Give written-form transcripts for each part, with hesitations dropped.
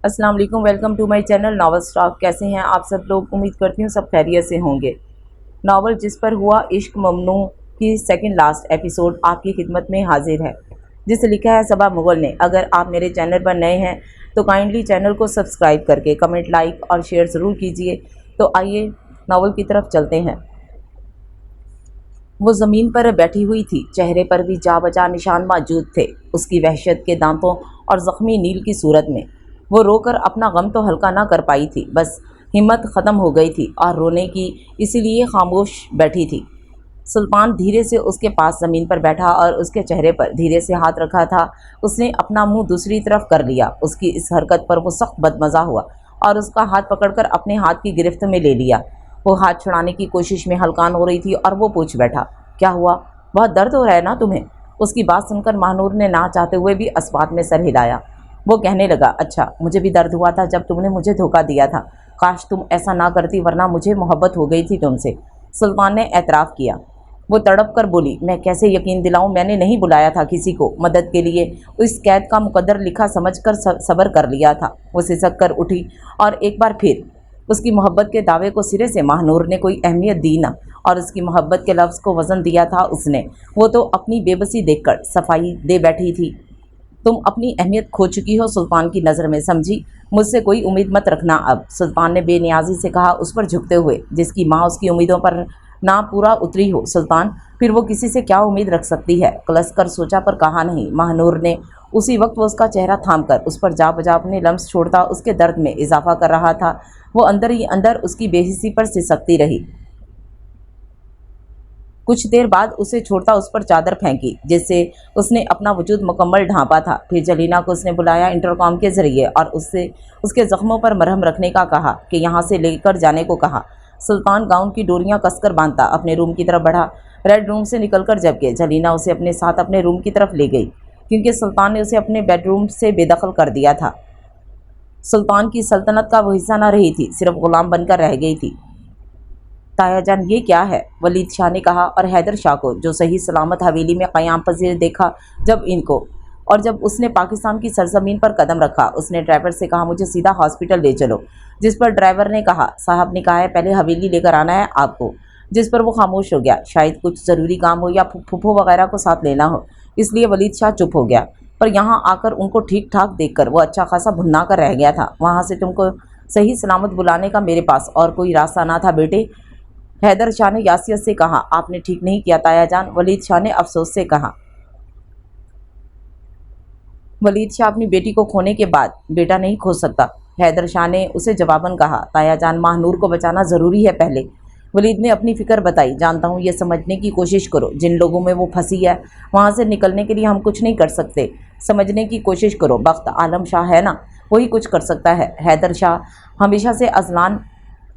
अस्सलाम वालेकुम, welcome to my channel Naval Stock. कैसे हैं आप सब लोग? उम्मीद करती हूँ सब खैरियत से होंगे। नावल जिस पर हुआ इश्क ममनू की सेकंड लास्ट एपिसोड आपकी खिदमत में हाजिर है, जिसे लिखा है सबा मुगल ने। अगर आप मेरे चैनल पर नए हैं तो काइंडली चैनल को सब्सक्राइब करके कमेंट, लाइक और शेयर ज़रूर कीजिए। तो आइए नावल की तरफ चलते हैं। वो ज़मीन पर बैठी हुई थी, चेहरे पर भी जा बजा निशान मौजूद थे। उसकी वहशत के दांतों और ज़ख्मी नील की सूरत में वो रोकर अपना गम तो हल्का ना कर पाई थी, बस हिम्मत ख़त्म हो गई थी और रोने की, इसीलिए खामोश बैठी थी। सुल्तान धीरे से उसके पास ज़मीन पर बैठा और उसके चेहरे पर धीरे से हाथ रखा था। उसने अपना मुंह दूसरी तरफ कर लिया। उसकी इस हरकत पर वो सख्त बदमज़ा हुआ और उसका हाथ पकड़कर अपने हाथ की गिरफ्त में ले लिया। वो हाथ छुड़ाने की कोशिश में हलकान हो रही थी और वो पूछ बैठा, क्या हुआ? बहुत दर्द हो रहा है ना तुम्हें? उसकी बात सुनकर महानूर ने ना चाहते हुए भी अस्वात में सर हिलाया। वो कहने लगा, अच्छा, मुझे भी दर्द हुआ था जब तुमने मुझे धोखा दिया था। काश तुम ऐसा ना करती, वरना मुझे मोहब्बत हो गई थी तुमसे। सुल्तान ने एतराफ़ किया। वो तड़प कर बोली, मैं कैसे यकीन दिलाऊं? मैंने नहीं बुलाया था किसी को मदद के लिए। इस कैद का मुकद्दर लिखा समझकर सब्र कर लिया था। वो सिसक कर उठी और एक बार फिर उसकी मोहब्बत के दावे को सिरे से महानूर ने कोई अहमियत दी ना, और उसकी मोहब्बत के लफ्ज़ को वज़न दिया था उसने। वो तो अपनी बेबसी देखकर सफाई दे बैठी थी। तुम अपनी अहमियत खो चुकी हो सुल्तान की नज़र में, समझी? मुझसे कोई उम्मीद मत रखना अब, सुल्तान ने बेनियाजी से कहा उस पर झुकते हुए, जिसकी माँ उसकी उम्मीदों पर ना पूरा उतरी हो। सुल्तान, फिर वो किसी से क्या उम्मीद रख सकती है? कलस कर सोचा पर कहा नहीं। महानूर ने उसी वक्त वो उसका चेहरा थाम कर उस पर जा बजा अपने लम्स छोड़ता उसके दर्द में इजाफा कर रहा था। वो अंदर ही अंदर उसकी बेहिसी पर सिसकती रही। कुछ देर बाद उसे छोड़ता उस पर चादर फेंकी, जिससे उसने अपना वजूद मुकम्मल ढांपा था। फिर जलीना को उसने बुलाया इंटरकॉम के ज़रिए और उससे उसके ज़ख्मों पर मरहम रखने का कहा कि यहाँ से लेकर जाने को कहा। सुल्तान गाउन की डोरियाँ कसकर बांधता अपने रूम की तरफ बढ़ा। रेड रूम से निकलकर जबकि जलीना उसे अपने साथ अपने रूम की तरफ ले गई, क्योंकि सुल्तान ने उसे अपने बेडरूम से बेदखल कर दिया था। सुल्तान की सल्तनत का वो हिस्सा न रही थी, सिर्फ ग़ुलाम बनकर रह गई थी। ताया जान, ये क्या है? वलीद शाह ने कहा, और हैदर शाह को जो सही सलामत हवेली में क़याम पजीर देखा जब उसने पाकिस्तान की सरजमीन पर कदम रखा, उसने ड्राइवर से कहा, मुझे सीधा हॉस्पिटल ले चलो। जिस पर ड्राइवर ने कहा, साहब ने कहा है पहले हवेली लेकर आना है आपको। जिस पर वो खामोश हो गया। शायद कुछ ज़रूरी काम हो या फूफो वगैरह को साथ लेना हो, इसलिए वलीद शाह चुप हो गया। पर यहाँ आकर उनको ठीक ठाक देखकर वो अच्छा खासा भुन्ना कर रह गया था। वहाँ से तुमको सही सलामत बुलाने का मेरे पास और कोई रास्ता ना था बेटे, हैदर शाह ने यासियत से कहा। आपने ठीक नहीं किया ताया जान, वलीद शाह ने अफसोस से कहा। वलीद शाह अपनी बेटी को खोने के बाद बेटा नहीं खो सकता, हैदर शाह ने उसे जवाबन कहा। ताया जान, महानूर को बचाना ज़रूरी है पहले। वलीद ने अपनी फ़िक्र बताई। जानता हूँ, ये समझने की कोशिश करो, जिन लोगों में वो फंसी है वहाँ से निकलने के लिए हम कुछ नहीं कर सकते। समझने की कोशिश करो, बख्त आलम शाह है ना, वही कुछ कर सकता है। हैदर शाह हमेशा से अजलान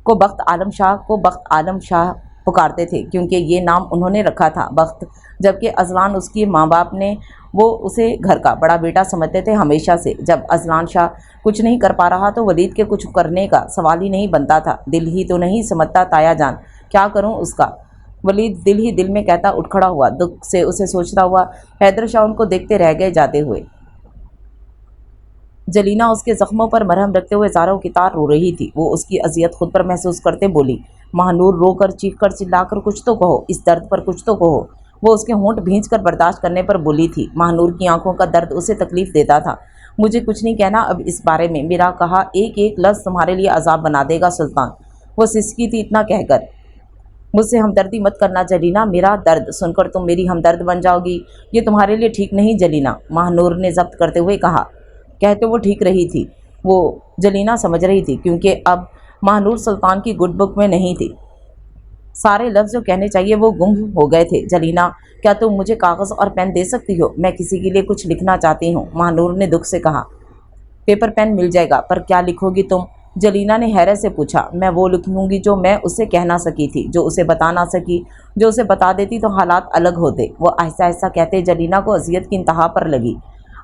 को बख्त आलम शाह पुकारते थे, क्योंकि ये नाम उन्होंने रखा था, बख्त। जबकि अजलान उसके माँ बाप ने वो उसे घर का बड़ा बेटा समझते थे हमेशा से। जब अजलान शाह कुछ नहीं कर पा रहा तो वलीद के कुछ करने का सवाल ही नहीं बनता था। दिल ही तो नहीं समझता ताया जान, क्या करूं उसका? वलीद दिल ही दिल में कहता उठ खड़ा हुआ, दुख से उसे सोचता हुआ। हैदर शाह उनको देखते रह गए जाते हुए। जलीना उसके ज़ख्मों पर मरहम रखते हुए ज़ारों की तार रो रही थी। वो उसकी अजियत खुद पर महसूस करते बोली, महानूर, रोकर चीखकर चिल्लाकर कुछ तो कहो, इस दर्द पर कुछ तो कहो। वो उसके होंठ भींच कर बर्दाश्त करने पर बोली थी। महानूर की आंखों का दर्द उसे तकलीफ़ देता था। मुझे कुछ नहीं कहना अब इस बारे में, मेरा कहा एक एक लफ्ज़ तुम्हारे लिए अजाब बना देगा सुल्तान। वो सिसकी थी इतना कहकर। मुझसे हमदर्दी मत करना जलीना, मेरा दर्द सुनकर तुम मेरी हमदर्द बन जाओगी, ये तुम्हारे लिए ठीक नहीं जलीना, महानूर ने जब्त करते हुए कहा। कहते वो ठीक रही थी, वो जलीना समझ रही थी, क्योंकि अब महानूर सुल्तान की गुड बुक में नहीं थी। सारे लफ्ज़ जो कहने चाहिए वो गुम हो गए थे। जलीना, क्या तुम मुझे कागज़ और पेन दे सकती हो? मैं किसी के लिए कुछ लिखना चाहती हूँ, महानूर ने दुख से कहा। पेपर पेन मिल जाएगा, पर क्या लिखोगी तुम? जलीना ने हैरत से पूछा। मैं वो लिखूंगी जो मैं उसे कह ना सकी थी, जो उसे बता ना सकी। जो उसे बता देती तो हालात अलग होते। वो आहिस्ता आहिस्ता कहते जलीना को अजियत की इंतहा पर लगी।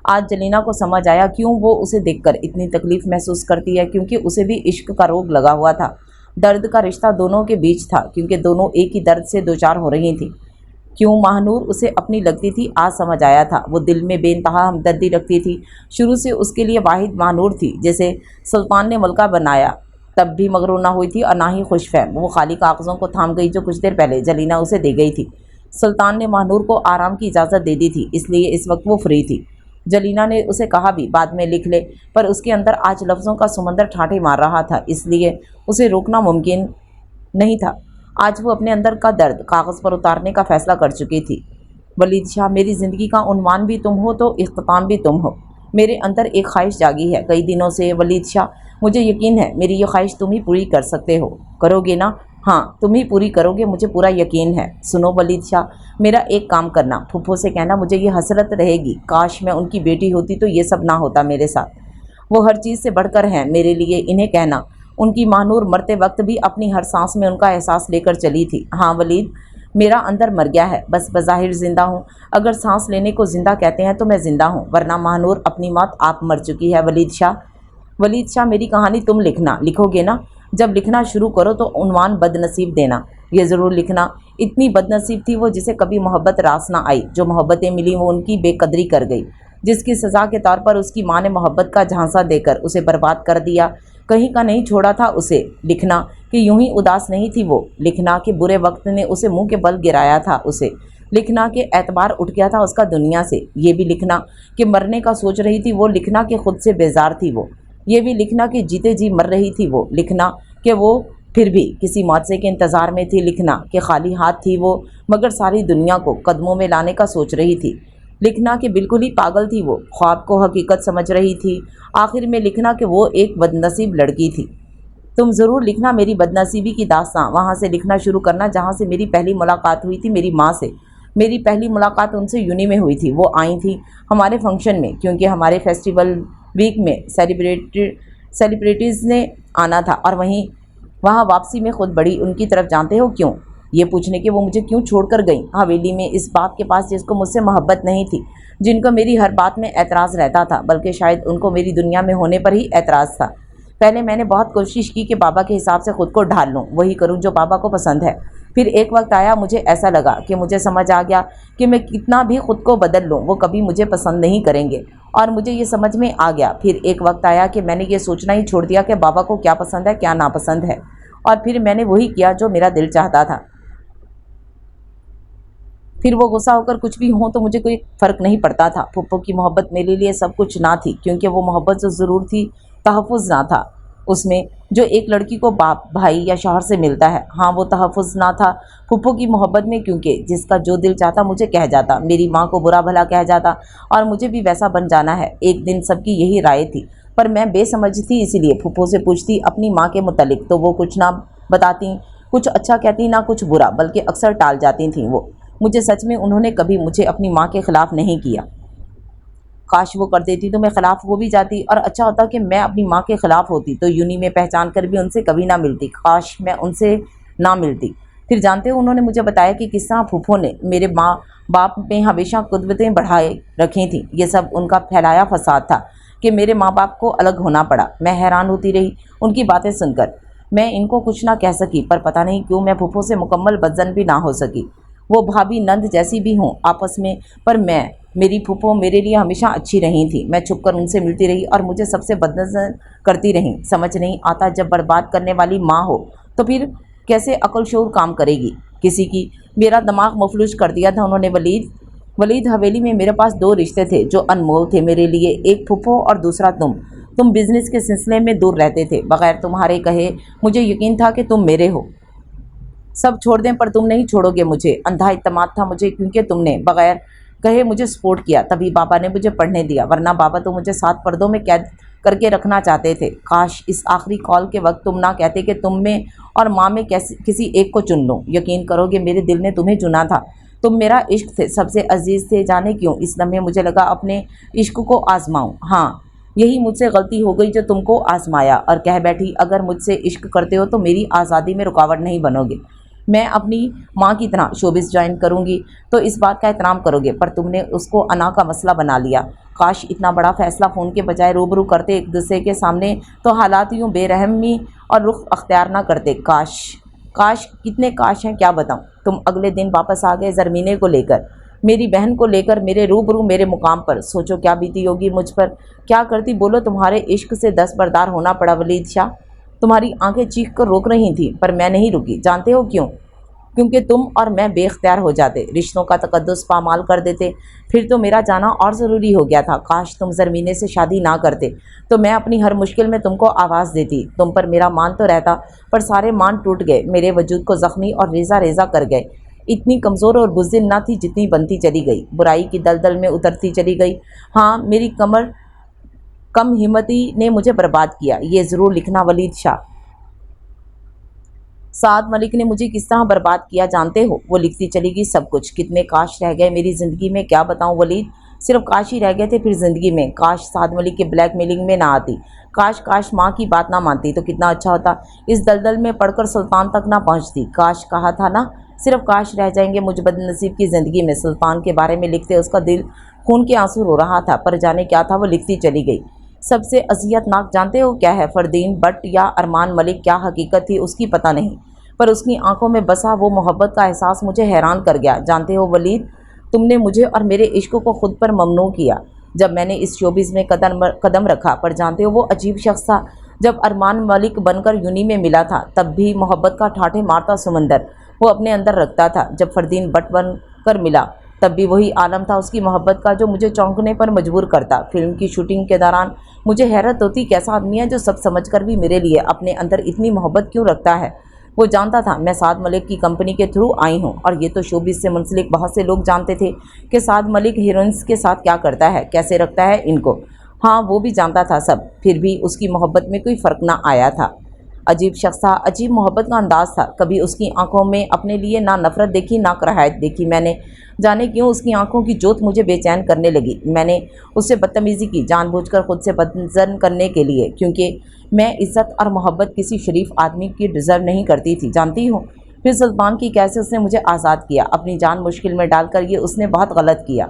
आज जलीना को समझ आया क्यों वो उसे देखकर इतनी तकलीफ़ महसूस करती है, क्योंकि उसे भी इश्क का रोग लगा हुआ था। दर्द का रिश्ता दोनों के बीच था, क्योंकि दोनों एक ही दर्द से दो चार हो रही थी। क्यों महानूर उसे अपनी लगती थी आज समझ आया था। वो दिल में बेइंतहा हमदर्दी रखती थी। शुरू से उसके लिए वाहिद महानूर थी जिसे सुल्तान ने मलका बनाया। तब भी मगरूर ना हुई थी और ना ही खुशफहम। वो खाली कागज़ों को थाम गई जो कुछ देर पहले जलीना उसे दे गई थी। सुल्तान ने महानूर को आराम की इजाज़त दे दी थी, इसलिए इस वक्त वो फ्री थी। जलीना ने उसे कहा भी बाद में लिख ले, पर उसके अंदर आज लफ्ज़ों का समंदर ठाठे मार रहा था, इसलिए उसे रोकना मुमकिन नहीं था। आज वो अपने अंदर का दर्द कागज़ पर उतारने का फ़ैसला कर चुकी थी। वलीद शाह, मेरी ज़िंदगी का उन्वान भी तुम हो तो इख्तिताम भी तुम हो। मेरे अंदर एक ख्वाहिश जागी है कई दिनों से वलीद शाह। मुझे यकीन है मेरी ये ख्वाहिश तुम ही पूरी कर सकते हो। करोगे ना? हाँ, तुम ही पूरी करोगे, मुझे पूरा यकीन है। सुनो वलीद शाह, मेरा एक काम करना, फूफो से कहना मुझे ये हसरत रहेगी, काश मैं उनकी बेटी होती तो ये सब ना होता मेरे साथ। वो हर चीज़ से बढ़कर हैं मेरे लिए, इन्हें कहना। उनकी महानूर मरते वक्त भी अपनी हर सांस में उनका एहसास लेकर चली थी। हाँ वलीद, मेरा अंदर मर गया है, बस बज़ाहिर ज़िंदा हूँ। अगर सांस लेने को ज़िंदा कहते हैं तो मैं ज़िंदा हूँ, वरना महानूर अपनी मौत आप मर चुकी है। वलीद शाह, मेरी कहानी तुम लिखना, लिखोगे ना? जब लिखना शुरू करो तो उन्वान बदनसीब देना, ये ज़रूर लिखना। इतनी बदनसीब थी वो जिसे कभी मोहब्बत रास ना आई। जो मोहब्बतें मिली वो उनकी बेकदरी कर गई, जिसकी सज़ा के तौर पर उसकी माँ ने मोहब्बत का झांसा देकर उसे बर्बाद कर दिया। कहीं का नहीं छोड़ा था उसे। लिखना कि यूं ही उदास नहीं थी वो। लिखना कि बुरे वक्त ने उसे मुंह के बल गिराया था उसे। लिखना कि एतबार उठ गया था उसका दुनिया से। ये भी लिखना कि मरने का सोच रही थी वो। लिखना कि खुद से बेजार थी वो। ये भी लिखना कि जीते जी मर रही थी वो। लिखना कि वो फिर भी किसी मुआवजे के इंतज़ार में थी। लिखना कि खाली हाथ थी वो, मगर सारी दुनिया को कदमों में लाने का सोच रही थी। लिखना कि बिल्कुल ही पागल थी वो, ख्वाब को हकीकत समझ रही थी। आखिर में लिखना कि वो एक बदनसीब लड़की थी। तुम ज़रूर लिखना मेरी बदनसीबी की दास्तां। वहाँ से लिखना शुरू करना जहाँ से मेरी पहली मुलाकात हुई थी मेरी माँ से। मेरी पहली मुलाकात उनसे यूनी में हुई थी। वो आई थी हमारे फंक्शन में, क्योंकि हमारे फेस्टिवल वीक में सेलिब्रिटीज़ ने आना था, और वहाँ वापसी में खुद बढ़ी उनकी तरफ। जानते हो क्यों? ये पूछने के वो मुझे क्यों छोड़कर गईं हवेली में, इस बाप के पास जिसको मुझसे मोहब्बत नहीं थी, जिनको मेरी हर बात में एतराज़ रहता था, बल्कि शायद उनको मेरी दुनिया में होने पर ही एतराज़ था। पहले मैंने बहुत कोशिश की कि बाबा के हिसाब से ख़ुद को ढाल लूँ, वही करूँ जो बाबा को पसंद है। फिर एक वक्त आया, मुझे ऐसा लगा कि मुझे समझ आ गया कि मैं कितना भी ख़ुद को बदल लूँ वो कभी मुझे पसंद नहीं करेंगे, और मुझे ये समझ में आ गया। फिर एक वक्त आया कि मैंने ये सोचना ही छोड़ दिया कि बाबा को क्या पसंद है क्या नापसंद है, और फिर मैंने वही किया जो मेरा दिल चाहता था। फिर वो गुस्सा होकर कुछ भी हो तो मुझे कोई फ़र्क नहीं पड़ता था। फुप्पो की मोहब्बत मेरे लिए सब कुछ ना थी, क्योंकि वो मोहब्बत जो ज़रूर थी, तहफ़्फ़ुज़ ना था उसमें, जो एक लड़की को बाप, भाई या शौहर से मिलता है। हाँ, वो तहफ़्फ़ुज़ ना था फुप्पो की मोहब्बत में, क्योंकि जिसका जो दिल चाहता मुझे कह जाता, मेरी माँ को बुरा भला कह जाता, और मुझे भी वैसा बन जाना है एक दिन। सबकी यही राय थी, पर मैं बेसमझ थी, इसलिए फुप्पो से पूछती अपनी माँ के मुतालिक तो वो कुछ ना बताती, कुछ अच्छा कहती ना कुछ बुरा, बल्कि अक्सर टाल जाती थीं वो मुझे। सच में उन्होंने कभी मुझे अपनी माँ के ख़िलाफ़ नहीं किया। काश वो कर देती तो मैं ख़िलाफ़ हो भी जाती, और अच्छा होता कि मैं अपनी माँ के ख़िलाफ़ होती तो यूनी में पहचान कर भी उनसे कभी ना मिलती। काश मैं उनसे ना मिलती। फिर जानते हो, उन्होंने मुझे बताया कि किस तरह फूफो ने मेरे माँ बाप में हमेशा कुदवतें बढ़ाए रखी थीं। ये सब उनका फैलाया फसाद था कि मेरे माँ बाप को अलग होना पड़ा। मैं हैरान होती रही उनकी बातें सुनकर। मैं इनको कुछ ना कह सकी, पर पता नहीं क्यों मैं फूफो से मुकम्मल बदजन भी ना हो सकी। वो भाभी नंद जैसी भी हों आपस में, पर मेरी फूफो मेरे लिए हमेशा अच्छी रही थी। मैं छुपकर उनसे मिलती रही और मुझे सबसे बदनज़र करती रही। समझ नहीं आता, जब बर्बाद करने वाली माँ हो तो फिर कैसे अक्ल शऊर काम करेगी किसी की। मेरा दिमाग मफलूज कर दिया था उन्होंने। वलीद, हवेली में मेरे पास 2 रिश्ते थे जो अनमोल थे मेरे लिए, एक फूफो और दूसरा तुम बिज़नेस के सिलसिले में दूर रहते थे। बग़ैर तुम्हारे कहे मुझे यकीन था कि तुम मेरे हो। सब छोड़ दें पर तुम नहीं छोड़ोगे मुझे। अंधा इत्मीनान था मुझे, क्योंकि तुमने बग़ैर कहे मुझे सपोर्ट किया, तभी बाबा ने मुझे पढ़ने दिया, वरना बाबा तो मुझे 7 पर्दों में कैद करके रखना चाहते थे। काश इस आखिरी कॉल के वक्त तुम ना कहते कि तुम में और माँ में किसी एक को चुन लो। यकीन करोगे, मेरे दिल ने तुम्हें चुना था। तुम मेरा इश्क थे, सबसे अजीज़ थे। जाने क्यों इस लम्हे मुझे लगा अपने इश्क को आजमाऊँ। हाँ, यही मुझसे गलती हो गई जो तुमको आजमाया, और कह बैठी अगर मुझसे इश्क करते हो तो मेरी आज़ादी में रुकावट नहीं बनोगे। मैं अपनी माँ की तरह शोबिस ज्वाइन करूँगी तो इस बात का एहतराम करोगे, पर तुमने उसको अना का मसला बना लिया। काश इतना बड़ा फ़ैसला फ़ोन के बजाय रूबरू करते एक दूसरे के सामने, तो हालात यूँ बेरहमी और रुख अख्तियार ना करते। काश काश, कितने काश हैं क्या बताऊं। तुम अगले दिन वापस आ गए ज़रमीने को लेकर, मेरी बहन को लेकर, मेरे रूबरू मेरे मुकाम पर। सोचो क्या बीती होगी मुझ पर, क्या करती बोलो। तुम्हारे इश्क से दस्तबरदार होना पड़ा वलीद शाह। तुम्हारी आंखें चीख कर रोक रही थीं, पर मैं नहीं रुकी। जानते हो क्यों? क्योंकि तुम और मैं बेख्तियार हो जाते, रिश्तों का तकद्दुस पामाल कर देते। फिर तो मेरा जाना और ज़रूरी हो गया था। काश तुम ज़रमीने से शादी ना करते, तो मैं अपनी हर मुश्किल में तुमको आवाज़ देती। तुम पर मेरा मान तो रहता, पर सारे मान टूट गए, मेरे वजूद को ज़ख्मी और रेज़ा रेज़ा कर गए। इतनी कमज़ोर और बुज़दिल ना थी जितनी बनती चली गई, बुराई की दलदल में उतरती चली गई। हाँ, मेरी कम हिम्मती ने मुझे बर्बाद किया, ये ज़रूर लिखना वलीद शाह। साद मलिक ने मुझे किस तरह बर्बाद किया जानते हो? वो लिखती चली गई सब कुछ। कितने काश रह गए मेरी ज़िंदगी में, क्या बताऊं वलीद। सिर्फ काश ही रह गए थे फिर ज़िंदगी में। काश साद मलिक के ब्लैकमेलिंग में ना आती, काश माँ की बात ना मानती तो कितना अच्छा होता। इस दलदल में पढ़कर सुल्तान तक ना पहुँचती। काश कहा था ना, सिर्फ काश रह जाएंगे मुझ बदनसीब की ज़िंदगी में। सुल्तान के बारे में लिखते उसका दिल खून के आंसू रो रहा था, पर जाने क्या था वो लिखती चली गई। सबसे अजियतनाक जानते हो क्या है? फरदीन बट या अरमान मलिक क्या हकीकत थी उसकी पता नहीं, पर उसकी आंखों में बसा वो मोहब्बत का एहसास मुझे हैरान कर गया। जानते हो वलीद, तुमने मुझे और मेरे इश्क को खुद पर ममनू किया जब मैंने इस शोबिज़ में कदम रखा। पर जानते हो वो अजीब शख्स था। जब अरमान मलिक बनकर यूनी में मिला था, तब भी मोहब्बत का ठाठे मारता समंदर वो अपने अंदर रखता था। जब फरदीन बट बन कर मिला, तब भी वही आलम था उसकी मोहब्बत का, जो मुझे चौंकने पर मजबूर करता। फिल्म की शूटिंग के दौरान मुझे हैरत होती, कैसा आदमी है जो सब समझकर भी मेरे लिए अपने अंदर इतनी मोहब्बत क्यों रखता है। वो जानता था मैं साद मलिक की कंपनी के थ्रू आई हूँ, और ये तो शोबिज़ से मुंसलिक बहुत से लोग जानते थे कि साद मलिक हीरोइंस के साथ क्या करता है, कैसे रखता है इनको। हाँ, वो भी जानता था सब, फिर भी उसकी मोहब्बत में कोई फ़र्क ना आया था। अजीब शख्स था, अजीब मोहब्बत का अंदाज़ था। कभी उसकी आंखों में अपने लिए ना नफ़रत देखी ना कराहत देखी मैंने। जाने क्यों उसकी आंखों की जोत मुझे बेचैन करने लगी। मैंने उससे बदतमीज़ी की, जानबूझकर खुद से बदज़न करने के लिए, क्योंकि मैं इज़्ज़त और मोहब्बत किसी शरीफ आदमी की डिज़र्व नहीं करती थी, जानती हूँ। फिर सुल्तान की कैसे उसने मुझे आज़ाद किया, अपनी जान मुश्किल में डालकर। ये उसने बहुत गलत किया,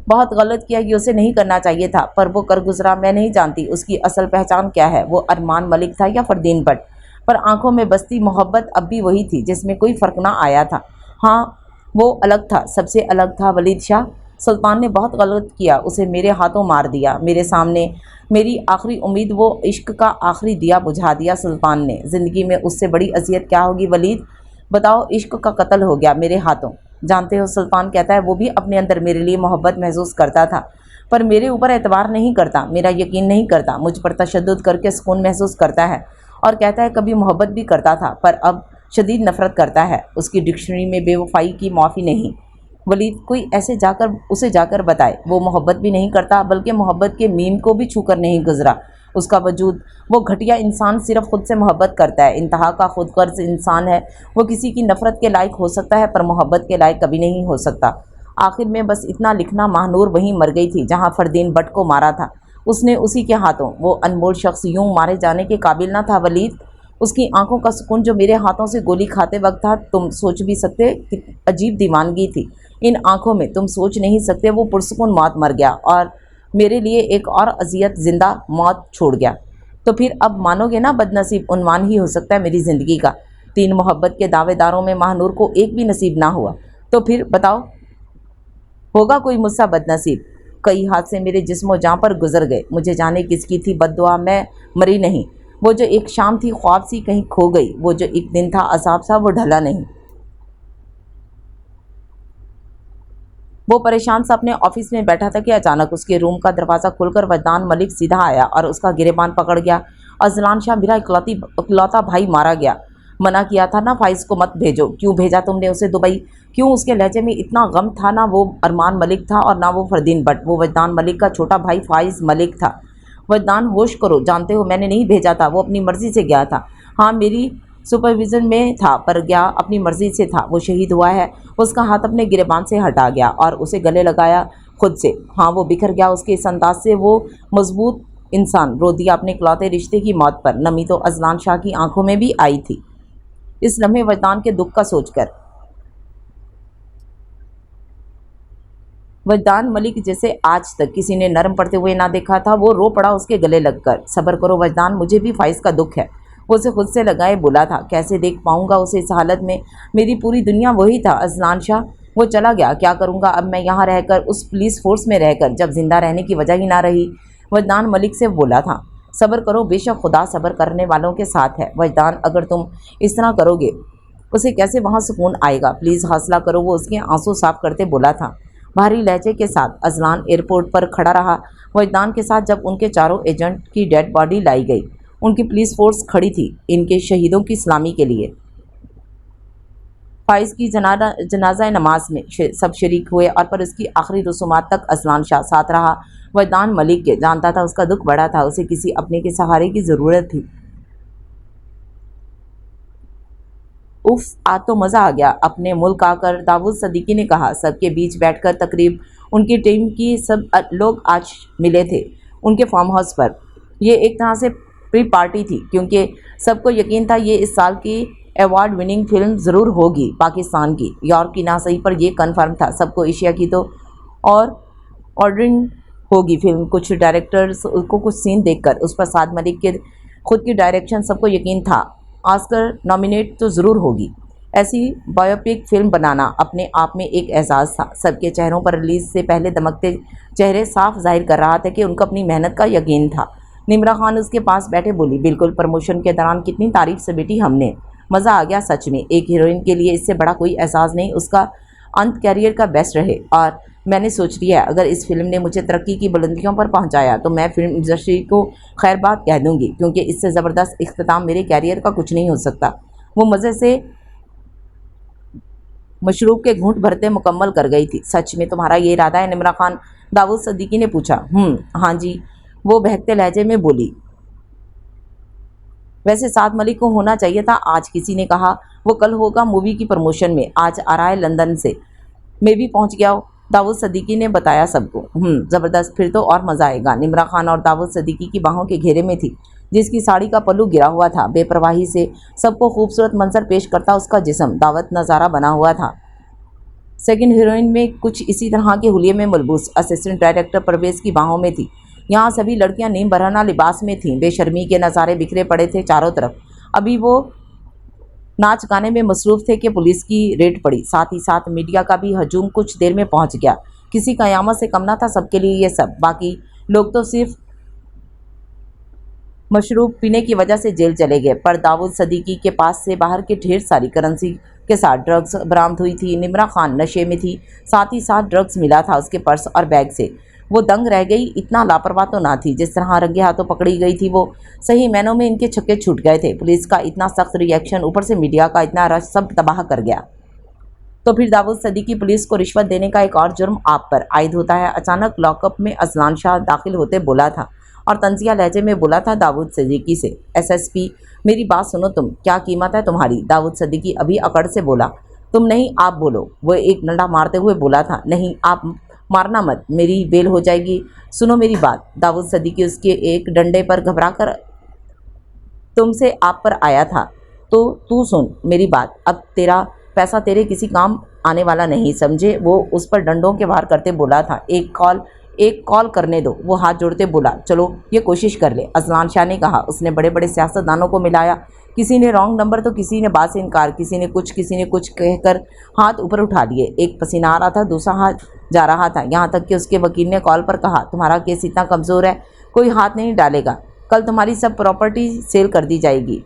बहुत गलत किया। ये उसे नहीं करना चाहिए था, पर वो कर गुजरा। मैं नहीं जानती उसकी असल पहचान क्या है, वो अरमान मलिक था या फरदीन बट, पर आंखों में बसती मोहब्बत अब भी वही थी जिसमें कोई फ़र्क ना आया था। हाँ, वो अलग था, सबसे अलग था वलीद शाह। सुल्तान ने बहुत गलत किया, उसे मेरे हाथों मार दिया, मेरे सामने। मेरी आखिरी उम्मीद, वो इश्क का आखिरी दिया बुझा दिया सुल्तान ने। ज़िंदगी में उससे बड़ी अजियत क्या होगी वलीद, बताओ। इश्क का कत्ल हो गया मेरे हाथों। जानते हो सुल्तान कहता है वो भी अपने अंदर मेरे लिए मोहब्बत महसूस करता था, पर मेरे ऊपर एतबार नहीं करता, मेरा यकीन नहीं करता, मुझ पर तशद्दुद करके सुकून महसूस करता है। और कहता है कभी मोहब्बत भी करता था, पर अब शदीद नफ़रत करता है। उसकी डिक्शनरी में बेवफाई की माफ़ी नहीं। वलीद, कोई ऐसे उसे जाकर बताए वो मोहब्बत भी नहीं करता, बल्कि मोहब्बत के मीम को भी छूकर नहीं गुजरा उसका वजूद। वो घटिया इंसान सिर्फ खुद से मोहब्बत करता है, इंतहा का खुदगर्ज इंसान है। वो किसी की नफ़रत के लायक हो सकता है, पर मोहब्बत के लायक कभी नहीं हो सकता। आखिर में बस इतना लिखना, महानूर वहीं मर गई थी जहाँ फरदीन बट को मारा था, उसने उसी के हाथों। वो अनमोल शख्स यूं मारे जाने के काबिल ना था वलीद। उसकी आंखों का सुकून जो मेरे हाथों से गोली खाते वक्त था, तुम सोच भी सकते कि अजीब दीवानगी थी इन आंखों में, तुम सोच नहीं सकते। वो पुरसुकून मौत मर गया और मेरे लिए एक और अजियत जिंदा मौत छोड़ गया। तो फिर अब मानोगे ना, बदनसीब उन्वान ही हो सकता है मेरी ज़िंदगी का। 3 मोहब्बत के दावेदारों में महानूर को एक भी नसीब ना हुआ, तो फिर बताओ होगा कोई मुझसा बदनसीब। कई हादसे मेरे जिस्म जाँ पर गुजर गए, मुझे जाने किसकी थी बद्दुआ, मैं मरी नहीं। वो जो एक शाम थी ख्वाब सी कहीं खो गई, वो जो एक दिन था अज़ाब सा वो ढला नहीं। वो परेशान सा अपने ऑफिस में बैठा था कि अचानक उसके रूम का दरवाज़ा खुलकर वजदान मलिक सीधा आया और उसका गिरेबान पकड़ गया। अजलान शाह, मेरा इकलौता भाई मारा गया। मना किया था ना फाइज को मत भेजो, क्यों भेजा तुमने उसे दुबई? क्यों? उसके लहजे में इतना गम था। ना वो अरमान मलिक था और ना वो फरदीन बट, वो वजदान मलिक का छोटा भाई फाइज मलिक था। वजदान, होश करो, जानते हो मैंने नहीं भेजा था, वो अपनी मर्ज़ी से गया था। हाँ, मेरी सुपरविज़न में था, पर गया अपनी मर्ज़ी से था। वो शहीद हुआ है। उसका हाथ अपने गिरेबान से हटा गया और उसे गले लगाया खुद से। हाँ, वो बिखर गया उसके इस अंदाज से। वो मजबूत इंसान रो दिया अपने इकलौते रिश्ते की मौत पर। नमी तो अजलान शाह की आंखों में भी आई थी इस लम्हे वजदान के दुख का सोचकर। वजदान मलिक जैसे आज तक किसी ने नरम पड़ते हुए ना देखा था, वो रो पड़ा उसके गले लगकर। सब्र करो वजदान, मुझे भी फाइज का दुख है। वो उसे खुद से लगाए बोला था, कैसे देख पाऊंगा उसे इस हालत में, मेरी पूरी दुनिया वही था अजलान शाह। वो चला गया, क्या करूंगा अब मैं यहाँ रहकर, उस पुलिस फोर्स में रहकर, जब जिंदा रहने की वजह ही ना रही। वजदान मलिक से बोला था, सब्र करो, बेशक खुदा सब्र करने वालों के साथ है। वजदान, अगर तुम इस तरह करोगे उसे कैसे वहाँ सुकून आएगा, प्लीज़ हौसला करो। वो उसके आंसू साफ करते बोला था। भारी लहजे के साथ अजलान एयरपोर्ट पर खड़ा रहा वजदान के साथ। जब उनके चारों एजेंट की डेड बॉडी लाई गई, उनकी पुलिस फोर्स खड़ी थी इनके शहीदों की सलामी के लिए। फाइज की जनाजा नमाज में सब शरीक हुए और पर उसकी आखिरी रसूमात तक अजलान शाह साथ रहा। वजदान मलिक के जानता था उसका दुख बड़ा था, उसे किसी अपने के सहारे की ज़रूरत थी। उफ, आज तो मज़ा आ गया अपने मुल्क आकर, दाऊद सदीकी ने कहा सबके बीच बैठकर। तकरीब उनकी टीम की सब लोग आज मिले थे उनके फार्म हाउस पर। ये एक तरह से प्री पार्टी थी, क्योंकि सबको यकीन था ये इस साल की अवार्ड विनिंग फिल्म ज़रूर होगी पाकिस्तान की। यॉर्क की ना सही पर यह कन्फर्म था, सबको एशिया की तो और ऑर्डरिंग होगी फिल्म। कुछ डायरेक्टर्स को कुछ सीन देखकर उस पर साद मलिक के खुद की डायरेक्शन, सबको यकीन था ऑस्कर नॉमिनेट तो ज़रूर होगी। ऐसी बायोपिक फिल्म बनाना अपने आप में एक एहसास था। सबके चेहरों पर रिलीज़ से पहले दमकते चेहरे साफ जाहिर कर रहा था कि उनको अपनी मेहनत का यकीन था। निम्रा खान उसके पास बैठे बोली, बिल्कुल, प्रमोशन के दौरान कितनी तारीफ से बेटी हमने, मज़ा आ गया सच में। एक हीरोइन के लिए इससे बड़ा कोई एहसास नहीं, उसका अंत कैरियर का बेस्ट रहे। और मैंने सोच लिया है अगर इस फिल्म ने मुझे तरक्की की बुलंदियों पर पहुंचाया तो मैं फिल्म इंडस्ट्री को खैर बात कह दूंगी, क्योंकि इससे ज़बरदस्त इख्तिताम मेरे कैरियर का कुछ नहीं हो सकता। वो मज़े से मशरूब के घूंट भरते मुकम्मल कर गई थी। सच में तुम्हारा ये इरादा है निम्रा खान, दाऊद सदीकी ने पूछा। हाँ जी, वो बहकते लहजे में बोली। वैसे साद मलिक को होना चाहिए था आज, किसी ने कहा। वो कल होगा मूवी की प्रमोशन में, आज आ रहा है लंदन से। मैं भी पहुंच गया हूँ, दाऊद सदीकी ने बताया सबको। ज़बरदस्त, फिर तो और मज़ा आएगा। निम्रा खान और दाऊद सदीकी की बाहों के घेरे में थी, जिसकी साड़ी का पल्लू गिरा हुआ था। बेपरवाही से सबको खूबसूरत मंजर पेश करता उसका जिस्म दावत नज़ारा बना हुआ था। सेकंड हीरोइन में कुछ इसी तरह के हुलिये में मलबूस असिस्टेंट डायरेक्टर परवेज़ की बाहों में थी। यहाँ सभी लड़कियाँ नीम बरहना लिबास में थीं। बेशर्मी के नज़ारे बिखरे पड़े थे चारों तरफ। अभी वो नाच गाने में मसरूफ़ थे कि पुलिस की रेड पड़ी। साथ ही साथ मीडिया का भी हजूम कुछ देर में पहुंच गया। किसी क़यामत से कम ना था सबके लिए ये सब। बाकी लोग तो सिर्फ मशरूब पीने की वजह से जेल चले गए, पर दाऊद सदीकी के पास से बाहर के ढेर सारी करेंसी के साथ ड्रग्स बरामद हुई थी। निम्रा खान नशे में थी, साथ ही साथ ड्रग्स मिला था उसके पर्स और बैग से। वो दंग रह गई, इतना लापरवाह तो ना थी। जिस तरह रंगे हाथों पकड़ी गई थी वो, सही मैनों में इनके छक्के छूट गए थे। पुलिस का इतना सख्त रिएक्शन, ऊपर से मीडिया का इतना रश, सब तबाह कर गया। तो फिर दाऊद सदीकी पुलिस को रिश्वत देने का एक और जुर्म आप पर आयद होता है। अचानक लॉकअप में अजलान शाह दाखिल होते बोला था और तंजिया लहजे में बोला था दाऊद सदीकी से, एसएसपी मेरी बात सुनो, तुम क्या कीमत है तुम्हारी। दाऊद सदीकी अभी अकड़ से बोला, तुम नहीं आप बोलो। वो एक डंडा मारते हुए बोला था, नहीं आप मारना मत, मेरी बेल हो जाएगी। सुनो मेरी बात। दाऊद सदीकी उसके एक डंडे पर घबराकर तुमसे आप पर आया था, तो तू सुन मेरी बात, अब तेरा पैसा तेरे किसी काम आने वाला नहीं, समझे। वो उस पर डंडों के वार करते बोला था, एक कॉल करने दो। वो हाथ जोड़ते बोला, चलो ये कोशिश कर ले। अजलान शाह ने कहा। उसने बड़े बड़े सियासतदानों को मिलाया, किसी ने रॉन्ग नंबर तो किसी ने बात से इनकार, किसी ने कुछ कहकर हाथ ऊपर उठा लिए। एक पसीना आ रहा था, दूसरा हाथ जा रहा था, यहाँ तक कि उसके वकील ने कॉल पर कहा, तुम्हारा केस इतना कमज़ोर है, कोई हाथ नहीं डालेगा, कल तुम्हारी सब प्रॉपर्टी सेल कर दी जाएगी,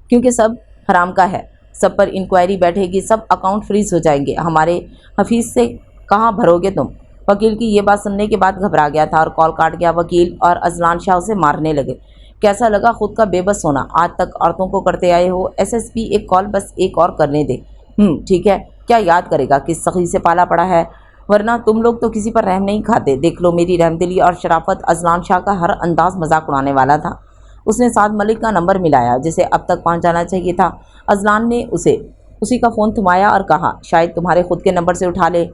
क्योंकि सब हराम का है, सब पर इंक्वायरी बैठेगी, सब अकाउंट फ्रीज हो जाएंगे, हमारे हफीज़ से कहाँ भरोगे तुम। वकील की ये बात सुनने के बाद घबरा गया था और कॉल काट गया। वकील और अजलान शाह उसे मारने लगे। कैसा लगा खुद का बेबस होना, आज तक औरतों को करते आए हो। एसएसपी एक कॉल, बस एक और करने दे। ठीक है, क्या याद करेगा किस सखी से पाला पड़ा है, वरना तुम लोग तो किसी पर रहम नहीं खाते। देख लो मेरी रहमदिली और शराफत। अजलान शाह का हर अंदाज मजाक उड़ाने वाला था। उसने साद मलिक का नंबर मिलाया जिसे अब तक पहुँच जाना चाहिए था। अजलान ने उसी का फ़ोन थमाया और कहा, शायद तुम्हारे खुद के नंबर से उठा ले।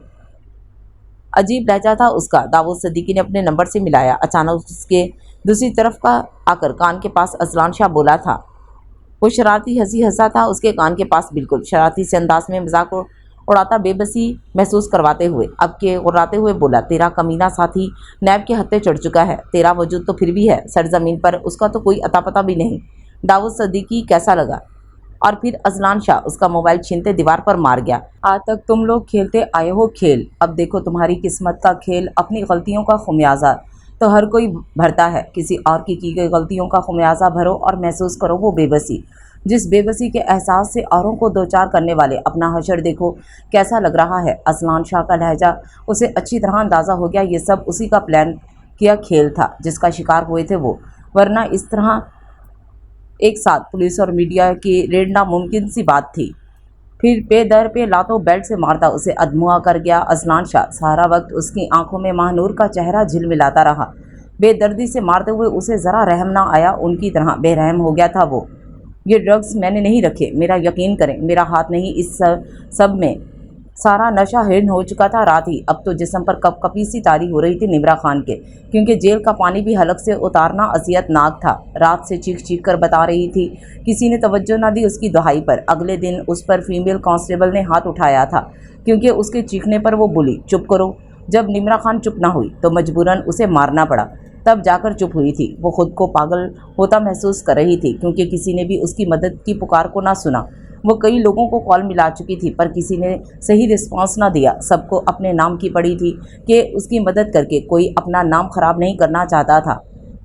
अजीब लहजा था उसका। दाऊद सदीकी ने अपने नंबर से मिलाया। अचानक उसके दूसरी तरफ का आकर कान के पास अजलान शाह बोला था। वो शरारती हंसी हंसा था उसके कान के पास, बिल्कुल शरारती से अंदाज में मजाक उड़ाता बेबसी महसूस करवाते हुए अब के उड़ाते हुए बोला, तेरा कमीना साथी नैब के हत्थे चढ़ चुका है, तेरा वजूद तो फिर भी है सरजमीन पर, उसका तो कोई अता पता भी नहीं। दाऊद सदीकी कैसा लगा? और फिर अजलान शाह उसका मोबाइल छीनते दीवार पर मार गया। आज तक तुम लोग खेलते आए हो खेल, अब देखो तुम्हारी किस्मत का खेल, अपनी गलतियों का खुमियाजा तो हर कोई भरता है, किसी और की गई गलतियों का खुमियाजा भरो और महसूस करो वो बेबसी, जिस बेबसी के एहसास से औरों को दो चार करने वाले। अपना हशर देखो कैसा लग रहा है। अजलान शाह का लहजा उसे अच्छी तरह अंदाज़ा हो गया, ये सब उसी का प्लान किया खेल था जिसका शिकार हुए थे वो, वरना इस तरह एक साथ पुलिस और मीडिया की रेड नामुमकिन सी बात थी। फिर पे दर पे लातों बेल्ट से मारता उसे अधमुआ कर गया अजलान शाह। सारा वक्त उसकी आंखों में महानूर का चेहरा झिलमिलाता रहा। बेदर्दी से मारते हुए उसे ज़रा रहम ना आया, उनकी तरह बेरहम हो गया था वो। ये ड्रग्स मैंने नहीं रखे, मेरा यकीन करें, मेरा हाथ नहीं इस सब में। सारा नशा हिरन हो चुका था रात ही। अब तो जिस्म पर कपकपी सी तारी हो रही थी निमरा खान के, क्योंकि जेल का पानी भी हलक से उतारना असियतनाक था। रात से चीख चीख कर बता रही थी, किसी ने तवज्जो ना दी उसकी दुहाई पर। अगले दिन उस पर फीमेल कांस्टेबल ने हाथ उठाया था, क्योंकि उसके चीखने पर वो बोली, चुप करो। जब निमरा खान चुप ना हुई तो मजबूरन उसे मारना पड़ा, तब जाकर चुप हुई थी। वो खुद को पागल होता महसूस कर रही थी, क्योंकि किसी ने भी उसकी मदद की पुकार को ना सुना। वो कई लोगों को कॉल मिला चुकी थी, पर किसी ने सही रिस्पांस ना दिया। सबको अपने नाम की पड़ी थी कि उसकी मदद करके कोई अपना नाम खराब नहीं करना चाहता था।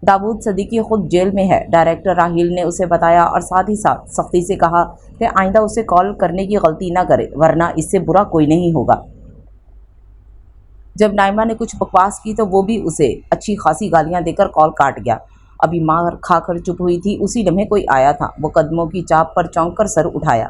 दाऊद सदीकी खुद जेल में है, डायरेक्टर राहील ने उसे बताया, और साथ ही साथ सख्ती से कहा कि आइंदा उसे कॉल करने की गलती ना करे, वरना इससे बुरा कोई नहीं होगा। जब नाइमा ने कुछ बकवास की तो वो भी उसे अच्छी खासी गालियां देकर कॉल काट गया। अभी मार खाकर चुप हुई थी, उसी लम्हे कोई आया था। वो कदमों की चाप पर चौंक कर सर उठाया।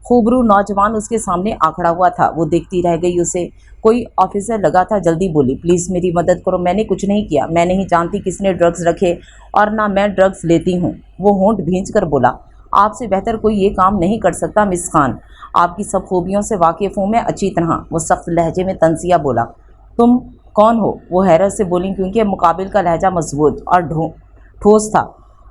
खूबरू नौजवान उसके सामने आखड़ा हुआ था। वो देखती रह गई उसे। कोई ऑफिसर लगा था, जल्दी बोली, प्लीज़ मेरी मदद करो, मैंने कुछ नहीं किया, मैं नहीं जानती किसने ड्रग्स रखे और ना मैं ड्रग्स लेती हूँ। वो होंठ भींच कर बोला, आपसे बेहतर कोई ये काम नहीं कर सकता मिस खान, आपकी सब खूबियों से वाकिफ़ हूँ मैं अच्छी तरह। वो सख्त लहजे में तंजिया बोला, तुम कौन हो? वो हैरत से बोली, क्योंकि मुकाबिल का लहजा मजबूत और ठोस था।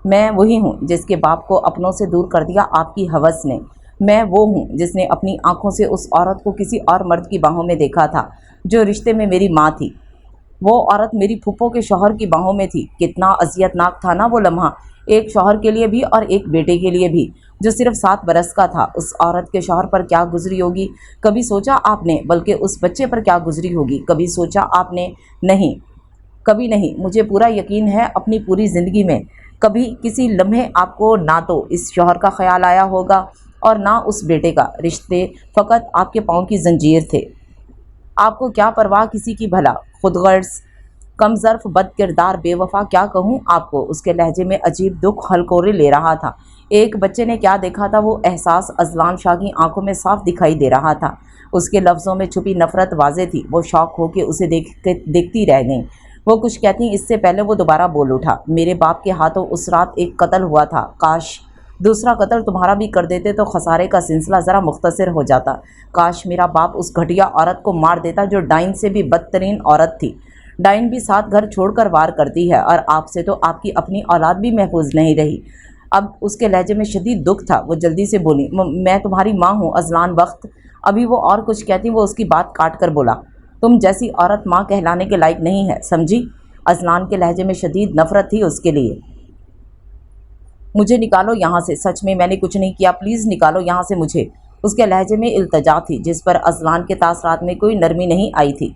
मैं वही हूँ जिसके बाप को अपनों से दूर कर दिया आपकी हवस ने। मैं वो हूँ जिसने अपनी आंखों से उस औरत को किसी और मर्द की बाहों में देखा था जो रिश्ते में मेरी माँ थी। वो औरत मेरी फूफो के शौहर की बाहों में थी। कितना अजियतनाक था ना वो लम्हा, एक शौहर के लिए भी और एक बेटे के लिए भी, जो सिर्फ 7 बरस का था। उस औरत के शौहर पर क्या गुजरी होगी कभी सोचा आपने? बल्कि उस बच्चे पर क्या गुजरी होगी कभी सोचा आपने? नहीं, कभी नहीं। मुझे पूरा यकीन है अपनी पूरी ज़िंदगी में कभी किसी लम्हे आपको ना तो इस शौहर का ख्याल आया होगा और ना उस बेटे का। रिश्ते फ़कत आपके पाँव की जंजीर थे। आपको क्या परवाह किसी की भला, खुदगर्ज़, कमज़र्फ़, बद किरदार, बेवफा, क्या कहूँ आपको। उसके लहजे में अजीब दुख हलकोरे ले रहा था। एक बच्चे ने क्या देखा था वो एहसास अजलान शाह की आंखों में साफ दिखाई दे रहा था। उसके लफ्ज़ों में छुपी नफ़रत वाज़े थी। वो शौक हो के उसे देखती रह गई। वो कुछ कहती इससे पहले वो दोबारा बोल उठा, मेरे बाप के हाथों उस रात एक कत्ल हुआ था, काश दूसरा कत्ल तुम्हारा भी कर देते तो खसारे का सिलसिला ज़रा मुख्तसर हो जाता। काश मेरा बाप उस घटिया औरत को मार देता जो डाइन से भी बदतरीन औरत थी। डाइन भी 7 घर छोड़कर वार करती है, और आपसे तो आपकी अपनी औलाद भी महफूज नहीं रही। अब उसके लहजे में शदीद दुख था। वो जल्दी से बोली, मैं तुम्हारी माँ हूँ अजलान। वक्त अभी वो और कुछ कहती, वो उसकी बात काट कर बोला, तुम जैसी औरत माँ कहलाने के लायक नहीं है, समझी। अजलान के लहजे में शदीद नफरत थी उसके लिए। मुझे निकालो यहाँ से, सच में मैंने कुछ नहीं किया, प्लीज़ निकालो यहाँ से मुझे। उसके लहजे में इल्तजा थी जिस पर अजलान के तासरात में कोई नरमी नहीं आई थी।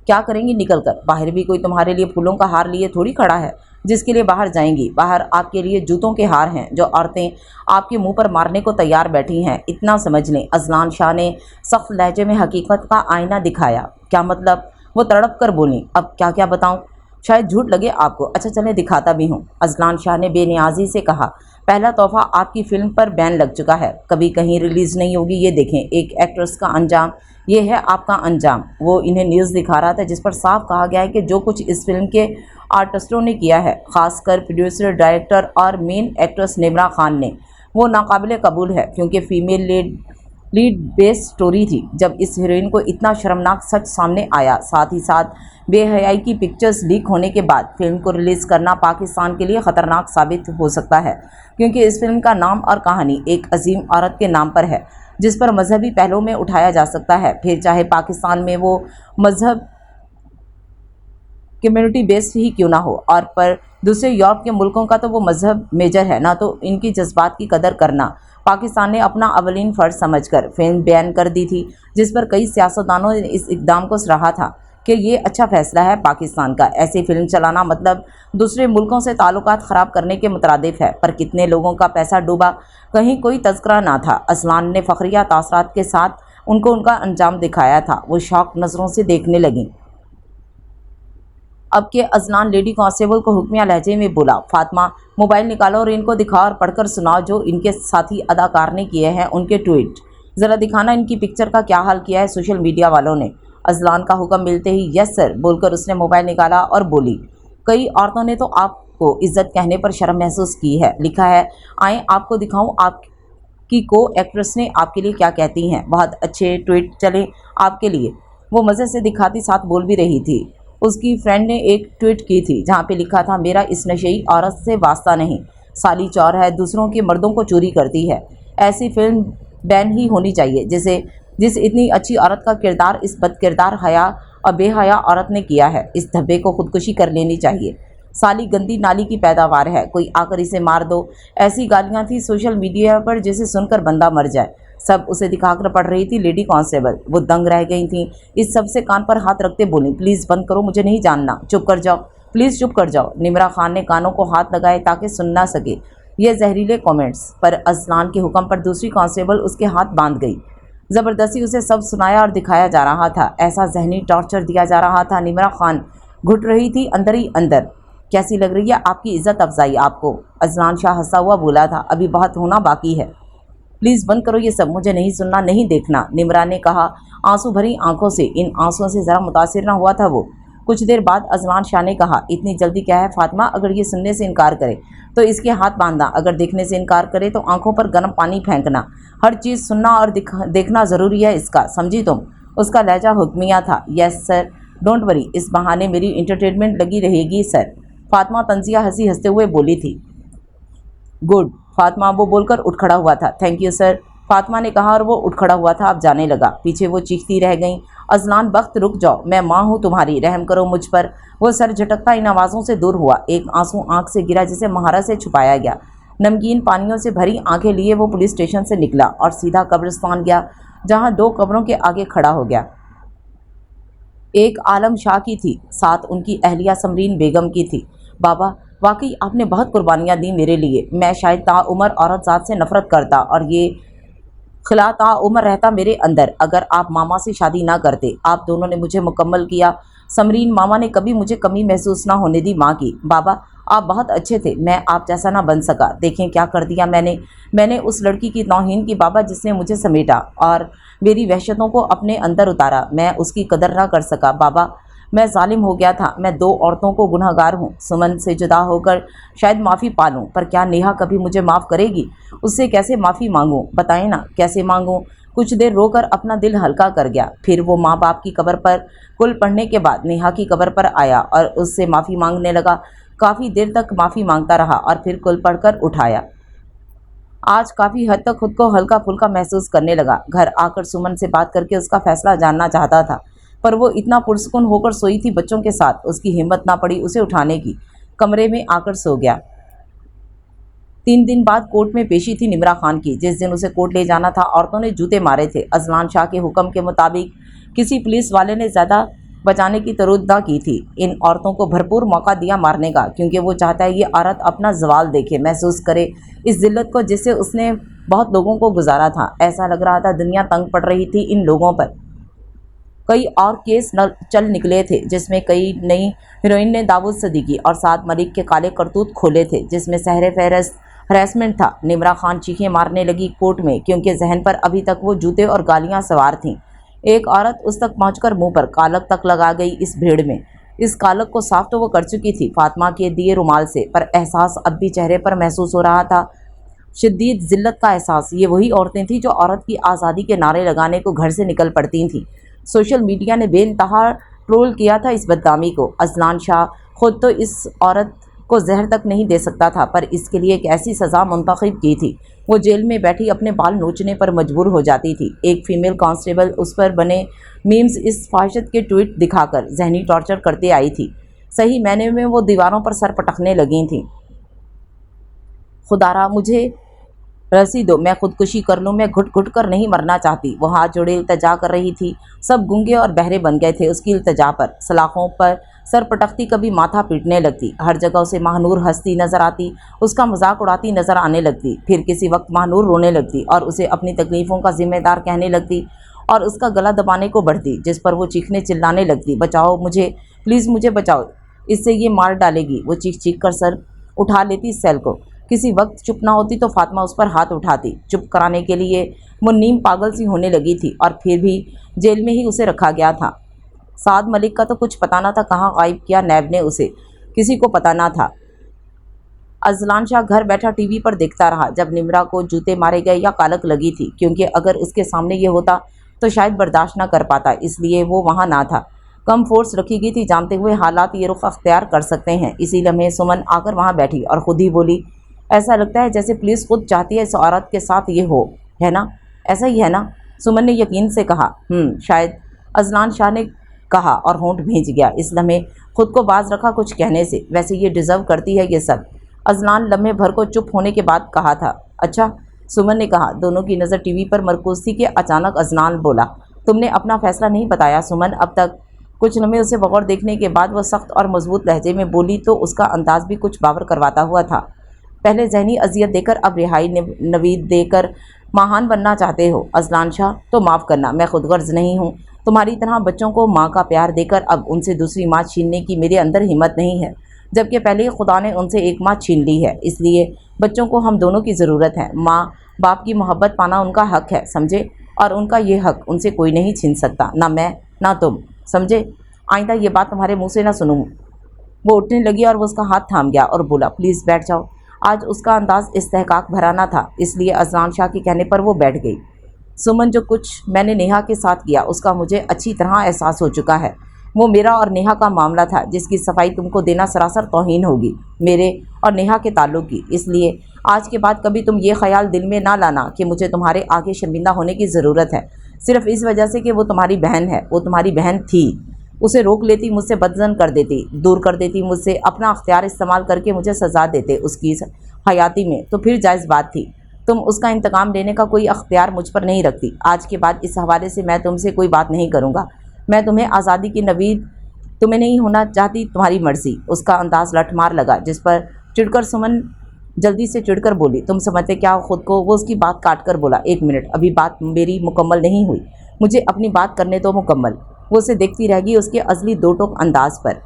क्या करेंगी निकल कर? बाहर भी कोई तुम्हारे लिए फूलों का हार लिए थोड़ी खड़ा है जिसके लिए बाहर जाएंगी। बाहर आपके लिए जूतों के हार हैं जो औरतें आपके मुंह पर मारने को तैयार बैठी हैं, इतना समझ लें। अजलान शाह ने सख्त लहजे में हकीकत का आईना दिखाया। क्या मतलब? वो तड़प कर बोली, अब क्या क्या बताऊं, शायद झूठ लगे आपको। अच्छा चलें दिखाता भी हूँ। अजलान शाह ने बेनियाजी से कहा, पहला तोहफा आपकी फ़िल्म पर बैन लग चुका है, कभी कहीं रिलीज़ नहीं होगी। ये देखें, एक एक्ट्रेस का अंजाम, ये है आपका अंजाम। वो इन्हें न्यूज़ दिखा रहा था जिस पर साफ कहा गया है कि जो कुछ इस फिल्म के आर्टिस्टों ने किया है, ख़ासकर प्रोड्यूसर, डायरेक्टर और मेन एक्ट्रेस निमरा खान ने, वो नाकाबिले कबूल है, क्योंकि female lead lead based story थी। जब इस हीरोइन को इतना शर्मनाक सच सामने आया, साथ ही साथ बेहयाई की पिक्चर्स लीक होने के बाद फिल्म को रिलीज़ करना पाकिस्तान के लिए ख़तरनाक साबित हो सकता है, क्योंकि इस फिल्म का नाम और कहानी एक अजीम औरत के नाम पर है जिस पर मजहबी पहलुओं में उठाया जा सकता है, फिर चाहे पाकिस्तान में वो मजहब कम्युनिटी बेस्ड ही क्यों ना हो। और पर दूसरे यूरोप के मुल्कों का तो वो मजहब मेजर है ना, तो इनकी जज्बात की कदर करना पाकिस्तान ने अपना अवलीन फ़र्ज समझकर फिल्म बैन कर दी थी, जिस पर कई सियासतदानों ने इस इकदाम को सराहा था कि ये अच्छा फैसला है पाकिस्तान का। ऐसी फिल्म चलाना मतलब दूसरे मुल्कों से ताल्लुकात ख़राब करने के मुतरादिफ है। पर कितने लोगों का पैसा डूबा, कहीं कोई तज़किरा ना था। असलान ने फ़खरिया तासरात के साथ उनको उनका अंजाम दिखाया था। वो शौक नज़रों से देखने लगी। अब के अजलान लेडी कांस्टेबल को हुक्मिया लहजे में बोला, फातिमा मोबाइल निकालो और इनको दिखाओ और पढ़कर सुनाओ जो इनके साथी अदाकार ने किए हैं उनके ट्वीट। ज़रा दिखाना इनकी पिक्चर का क्या हाल किया है सोशल मीडिया वालों ने। अजलान का हुक्म मिलते ही यस सर बोलकर उसने मोबाइल निकाला और बोली, कई औरतों ने तो आपको इज्जत कहने पर शर्म महसूस की है। लिखा है, आए आपको दिखाऊं आपकी को एक्ट्रेस ने आपके लिए क्या कहती हैं। बहुत अच्छे ट्वीट चले आपके लिए। वो मज़े से दिखाती साथ बोल भी रही थी। उसकी फ्रेंड ने एक ट्वीट की थी जहाँ पे लिखा था, मेरा इस नशेई औरत से वास्ता नहीं, साली चौर है, दूसरों के मर्दों को चोरी करती है। ऐसी फिल्म बैन ही होनी चाहिए जिस इतनी अच्छी औरत का किरदार इस बदकिरदार हया और बेहया औरत ने किया है। इस धब्बे को खुदकुशी कर लेनी चाहिए। साली गंदी नाली की पैदावार है, कोई आकर इसे मार दो। ऐसी गालियाँ थी सोशल मीडिया पर जिसे सुनकर बंदा मर जाए। सब उसे दिखाकर पढ़ रही थी लेडी कांस्टेबल। वो दंग रह गई थी। इस सब से कान पर हाथ रखते बोली, प्लीज़ बंद करो, मुझे नहीं जानना, चुप कर जाओ, प्लीज़ चुप कर जाओ। निमरा खान ने कानों को हाथ लगाए ताकि सुन ना सके ये जहरीले कमेंट्स। पर अजलान के हुक्म पर दूसरी कांस्टेबल उसके हाथ बांध गई। ज़बरदस्ती उसे सब सुनाया और दिखाया जा रहा था। ऐसा जहनी टॉर्चर दिया जा रहा था। निमरा खान घुट रही थी अंदर ही अंदर। कैसी लग रही है आपकी इज़्ज़त अफजाई आपको? अजलान शाह हंसा हुआ बोला था, अभी बहुत होना बाकी है, प्लीज़ बंद करो ये सब, मुझे नहीं सुनना, नहीं देखना। निमरा ने कहा आंसू भरी आंखों से। इन आंसुओं से ज़रा मुतासिर ना हुआ था वो। कुछ देर बाद अजलान शाह ने कहा, इतनी जल्दी क्या है फातिमा, अगर ये सुनने से इनकार करे तो इसके हाथ बांधना, अगर देखने से इनकार करे तो आंखों पर गर्म पानी फेंकना। हर चीज़ सुनना और देखना ज़रूरी है इसका, समझी तुम? उसका लहजा हुक्मिया था। यस सर, डोंट वरी, इस बहाने मेरी इंटरटेनमेंट लगी रहेगी सर। फातिमा तंजिया हंसी हंसते हुए बोली थी। गुड फातिमा, वो बोलकर उठ खड़ा हुआ था। थैंक यू सर, फातिमा ने कहा और वो उठ खड़ा हुआ था। अब जाने लगा। पीछे वो चीखती रह गई, अजलान बख्त रुक जाओ, मैं माँ हूँ तुम्हारी, रहम करो मुझ पर। वो सर झटकता इन आवाज़ों से दूर हुआ। एक आंसू आंख से गिरा जिसे महारत से छुपाया गया। नमकीन पानियों से भरी आंखें लिए वो पुलिस स्टेशन से निकला और सीधा कब्रिस्तान गया, जहाँ 2 कब्रों के आगे खड़ा हो गया। एक आलम शाह की थी, साथ उनकी अहलिया समरीन बेगम की थी। बाबा, वाकई आपने बहुत कुर्बानियाँ दी मेरे लिए। मैं शायद ताउम्र औरत ज़ात से नफ़रत करता और ये खिला ताउम्र रहता मेरे अंदर अगर आप मामा से शादी ना करते। आप दोनों ने मुझे मुकम्मल किया। समरीन मामा ने कभी मुझे कमी महसूस ना होने दी माँ की। बाबा, आप बहुत अच्छे थे, मैं आप जैसा ना बन सका। देखें क्या कर दिया मैंने उस लड़की की तौहीन की बाबा जिसने मुझे समेटा और मेरी वहशतों को अपने अंदर उतारा। मैं उसकी कदर ना कर सका बाबा, मैं जालिम हो गया था। मैं 2 औरतों को गुनहगार हूँ। सुमन से जुदा होकर शायद माफ़ी पा लूँ, पर क्या नेहा कभी मुझे माफ़ करेगी? उससे कैसे माफ़ी मांगूँ, बताएं ना, कैसे मांगूँ? कुछ देर रोकर अपना दिल हल्का कर गया। फिर वो माँ बाप की कब्र पर कुल पढ़ने के बाद नेहा की कब्र पर आया और उससे माफ़ी मांगने लगा। काफ़ी देर तक माफ़ी मांगता रहा और फिर कुल पढ़कर उठाया। आज काफ़ी हद तक खुद को हल्का फुल्का महसूस करने लगा। घर आकर सुमन से बात करके उसका फ़ैसला जानना चाहता था, पर वो इतना पुरसुकून होकर सोई थी बच्चों के साथ, उसकी हिम्मत ना पड़ी उसे उठाने की। कमरे में आकर सो गया। 3 दिन बाद कोर्ट में पेशी थी निमरा खान की। जिस दिन उसे कोर्ट ले जाना था, औरतों ने जूते मारे थे। अजलान शाह के हुक्म के मुताबिक किसी पुलिस वाले ने ज़्यादा बचाने की तरुद ना की थी। इन औरतों को भरपूर मौका दिया मारने का, क्योंकि वो चाहता है ये औरत अपना जवाल देखे, महसूस करे इस जिल्लत को जिससे उसने बहुत लोगों को गुजारा था। ऐसा लग रहा था दुनिया तंग पड़ रही थी इन लोगों पर। कई और केस चल निकले थे जिसमें कई नई हीरोइन ने दाऊद सदीकी और साद मलिक के काले करतूत खोले थे, जिसमें सहरे फहरस्त हरासमेंट था। निमरा खान चीखें मारने लगी कोर्ट में, क्योंकि जहन पर अभी तक वो जूते और गालियां सवार थीं। एक औरत उस तक पहुंचकर मुंह पर कालक तक लगा गई इस भीड़ में। इस कालक को साफ तो वो कर चुकी थी फातिमा के दिए रुमाल से, पर एहसास अब भी चेहरे पर महसूस हो रहा था। शदीद ज़िल्लत का एहसास। ये वही औरतें थीं जो औरत की आज़ादी के नारे लगाने को घर से निकल पड़ती थीं। सोशल मीडिया ने बेइंतहा ट्रोल किया था इस बदनामी को। अजलान शाह खुद तो इस औरत को जहर तक नहीं दे सकता था, पर इसके लिए एक ऐसी सज़ा मुंतखब की थी। वो जेल में बैठी अपने बाल नोचने पर मजबूर हो जाती थी। एक फ़ीमेल कांस्टेबल उस पर बने मीम्स इस फाहिशत के ट्वीट दिखाकर जहनी टॉर्चर करते आई थी। सही मायने में वो दीवारों पर सर पटकने लगी थीं। खुदारा मुझे रसी दो, मैं खुदकुशी कर लूँ, मैं घुट घुट कर नहीं मरना चाहती। वो हाथ जोड़े इल्तजा कर रही थी। सब गूंगे और बहरे बन गए थे उसकी इल्तजा पर। सलाखों पर सर पटकती, कभी माथा पीटने लगती। हर जगह उसे महानूर हंसती नजर आती, उसका मजाक उड़ाती नजर आने लगती। फिर किसी वक्त महानूर रोने लगती और उसे अपनी तकलीफ़ों का जिम्मेदार कहने लगती और उसका गला दबाने को बढ़ती, जिस पर वो चीखने चिल्लाने लगती, बचाओ मुझे, प्लीज़ मुझे बचाओ, इससे ये मार डालेगी। वो चीख चीख कर सर उठा लेती सैल को। किसी वक्त चुप ना होती तो फातिमा उस पर हाथ उठाती। चुप कराने के लिए मुन्नीम पागल सी होने लगी थी और फिर भी जेल में ही उसे रखा गया था। साद मलिक का तो कुछ पता ना था कहाँ गायब किया नैब ने उसे, किसी को पता ना था। अजलान शाह घर बैठा टीवी पर देखता रहा जब निमरा को जूते मारे गए या कालक लगी थी, क्योंकि अगर उसके सामने ये होता तो शायद बर्दाश्त ना कर पाता, इसलिए वो वहाँ ना था। कम फोर्स रखी गई थी, जानते हुए हालात ये रुख अख्तियार कर सकते हैं। इसी लम्हे सुमन आकर वहाँ बैठी और ख़ुद ही बोली, ऐसा लगता है जैसे पुलिस खुद चाहती है इस औरत के साथ ये हो, है ना? ऐसा ही है ना? सुमन ने यकीन से कहा। शायद, अजलान शाह ने कहा और होंठ भींच गया। इस लम्हे खुद को बाज रखा कुछ कहने से, वैसे ये डिज़र्व करती है ये सब। अजलान लम्हे भर को चुप होने के बाद कहा था, अच्छा, सुमन ने कहा। दोनों की नज़र टीवी पर मरकूज़ थी कि अचानक अजलान बोला, तुमने अपना फ़ैसला नहीं बताया सुमन अब तक? कुछ लम्हे उसे बगौर देखने के बाद वह सख्त और मजबूत लहजे में बोली तो उसका अंदाज़ भी कुछ बावर करवाता हुआ था। पहले जहनी अजियत देकर अब रिहाई नवीद देकर महान बनना चाहते हो अजलान शाह, तो माफ़ करना, मैं खुद गर्ज नहीं हूँ। तुम्हारी तरह बच्चों को माँ का प्यार देकर अब उनसे दूसरी माँ छीनने की मेरे अंदर हिम्मत नहीं है, जबकि पहले खुदा ने उनसे एक माँ छीन ली है। इसलिए बच्चों को हम दोनों की ज़रूरत है। माँ बाप की मोहब्बत पाना उनका हक है, समझे? और उनका ये हक उनसे कोई नहीं छीन सकता, ना मैं ना तुम, समझे? आइंदा ये बात तुम्हारे मुँह से ना सुनूँ। वो उठने लगी और वो उसका हाथ थाम गया और बोला, प्लीज़ बैठ जाओ। आज उसका अंदाज़ इस्तेहकाक भरा ना था, इसलिए अजलान शाह के कहने पर वो बैठ गई। सुमन, जो कुछ मैंने नेहा के साथ किया उसका मुझे अच्छी तरह एहसास हो चुका है। वो मेरा और नेहा का मामला था जिसकी सफाई तुमको देना सरासर तौहीन होगी मेरे और नेहा के ताल्लुक़ की। इसलिए आज के बाद कभी तुम ये ख्याल दिल में ना लाना कि मुझे तुम्हारे आगे शर्मिंदा होने की ज़रूरत है, सिर्फ़ इस वजह से कि वो तुम्हारी बहन है। वो तुम्हारी बहन थी, उसे रोक लेती, मुझसे बदजन कर देती, दूर कर देती मुझसे, अपना अख्तियार इस्तेमाल करके मुझे सज़ा देते उसकी हयाती में, तो फिर जायज़ बात थी। तुम उसका इंतकाम लेने का कोई अख्तियार मुझ पर नहीं रखती। आज के बाद इस हवाले से मैं तुमसे कोई बात नहीं करूँगा। मैं तुम्हें आज़ादी की नवीद तुम्हें नहीं होना चाहती, तुम्हारी मर्ज़ी। उसका अंदाज़ लठमार लगा, जिस पर चिढ़कर सुमन जल्दी से चिढ़कर बोली, तुम समझते क्या हो खुद को? वो उसकी बात काट कर बोला, एक मिनट, अभी बात मेरी मुकम्मल नहीं हुई, मुझे अपनी बात करने दो मुकम्मल। वो उसे देखती रह गई उसके अज़ली दो टोक अंदाज़ पर।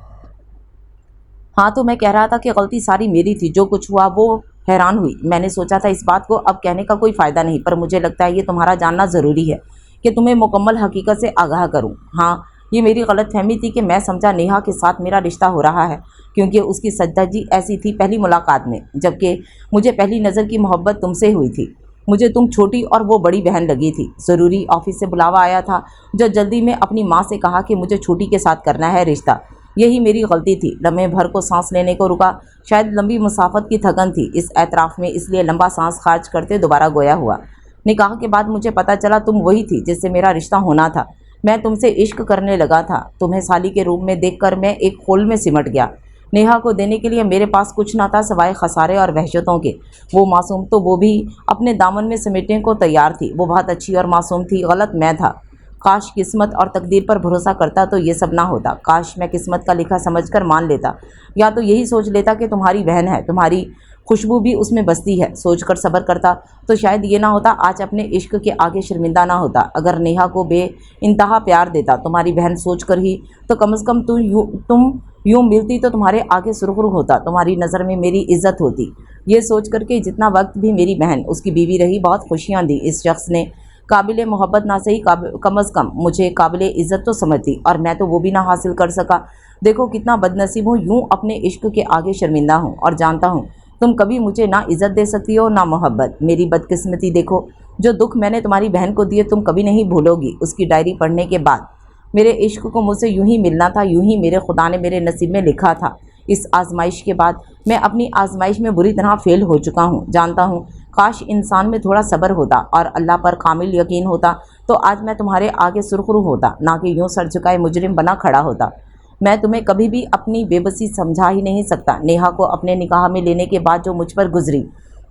हाँ, तो मैं कह रहा था कि गलती सारी मेरी थी, जो कुछ हुआ वो हैरान हुई। मैंने सोचा था इस बात को अब कहने का कोई फ़ायदा नहीं, पर मुझे लगता है ये तुम्हारा जानना ज़रूरी है कि तुम्हें मुकम्मल हकीकत से आगाह करूँ। हाँ, ये मेरी गलतफहमी थी कि मैं समझा नेहा के साथ मेरा रिश्ता हो रहा है, क्योंकि उसकी सज्जदगी ऐसी थी पहली मुलाकात में, जबकि मुझे पहली नज़र की मोहब्बत तुमसे हुई थी। मुझे तुम छोटी और वो बड़ी बहन लगी थी। ज़रूरी ऑफिस से बुलावा आया था, जो जल्दी में अपनी माँ से कहा कि मुझे छोटी के साथ करना है रिश्ता। यही मेरी गलती थी। लम्हे भर को सांस लेने को रुका, शायद लंबी मुसाफत की थकन थी इस एतराफ़ में, इसलिए लंबा सांस खारिज करते दोबारा गोया हुआ। निकाह के बाद मुझे पता चला तुम वही थी जिससे मेरा रिश्ता होना था। मैं तुमसे इश्क करने लगा था। तुम्हें साली के रूप में देखकर मैं एक खोल में सिमट गया। नेहा को देने के लिए मेरे पास कुछ ना था सिवाय खसारे और वहशतों के। वो मासूम तो वो भी अपने दामन में समेटने को तैयार थी। वो बहुत अच्छी और मासूम थी, गलत मैं था। काश किस्मत और तकदीर पर भरोसा करता तो ये सब ना होता। काश मैं किस्मत का लिखा समझकर मान लेता, या तो यही सोच लेता कि तुम्हारी बहन है, तुम्हारी खुशबू भी उसमें बसती है। सोचकर सब्र करता तो शायद ये ना होता, आज अपने इश्क के आगे शर्मिंदा ना होता। अगर नेहा को बेइंतहा प्यार देता तुम्हारी बहन सोचकर ही, तो कम से कम तुम यूँ मिलती तो तुम्हारे आगे सुरखरुख होता, तुम्हारी नज़र में मेरी इज्जत होती। ये सोच कर के जितना वक्त भी मेरी बहन उसकी बीवी रही, बहुत खुशियाँ दी। इस शख्स ने काबिल मोहब्बत ना सही, कम अज़ कम मुझे काबिल इज़्ज़त तो समझती, और मैं तो वो भी ना हासिल कर सका। देखो कितना बदनसीब हूँ, यूँ अपने इश्क के आगे शर्मिंदा हूँ, और जानता हूँ तुम कभी मुझे ना इज्जत दे सकती हो ना मोहब्बत। मेरी बदकिस्मती देखो, जो दुख मैंने तुम्हारी बहन को दिए तुम कभी नहीं भूलोगी। उसकी डायरी पढ़ने के बाद मेरे इश्क को मुझसे यूं ही मिलना था, यूं ही मेरे खुदा ने मेरे नसीब में लिखा था। इस आजमाइश के बाद मैं अपनी आजमाइश में बुरी तरह फेल हो चुका हूँ। जानता हूँ काश इंसान में थोड़ा सब्र होता और अल्लाह पर कामिल यकीन होता तो आज मैं तुम्हारे आगे सुरखरू होता, ना कि यूं सर झुकाए मुजरिम बना खड़ा होता। मैं तुम्हें कभी भी अपनी बेबसी समझा ही नहीं सकता। नेहा को अपने निकाह में लेने के बाद जो मुझ पर गुजरी,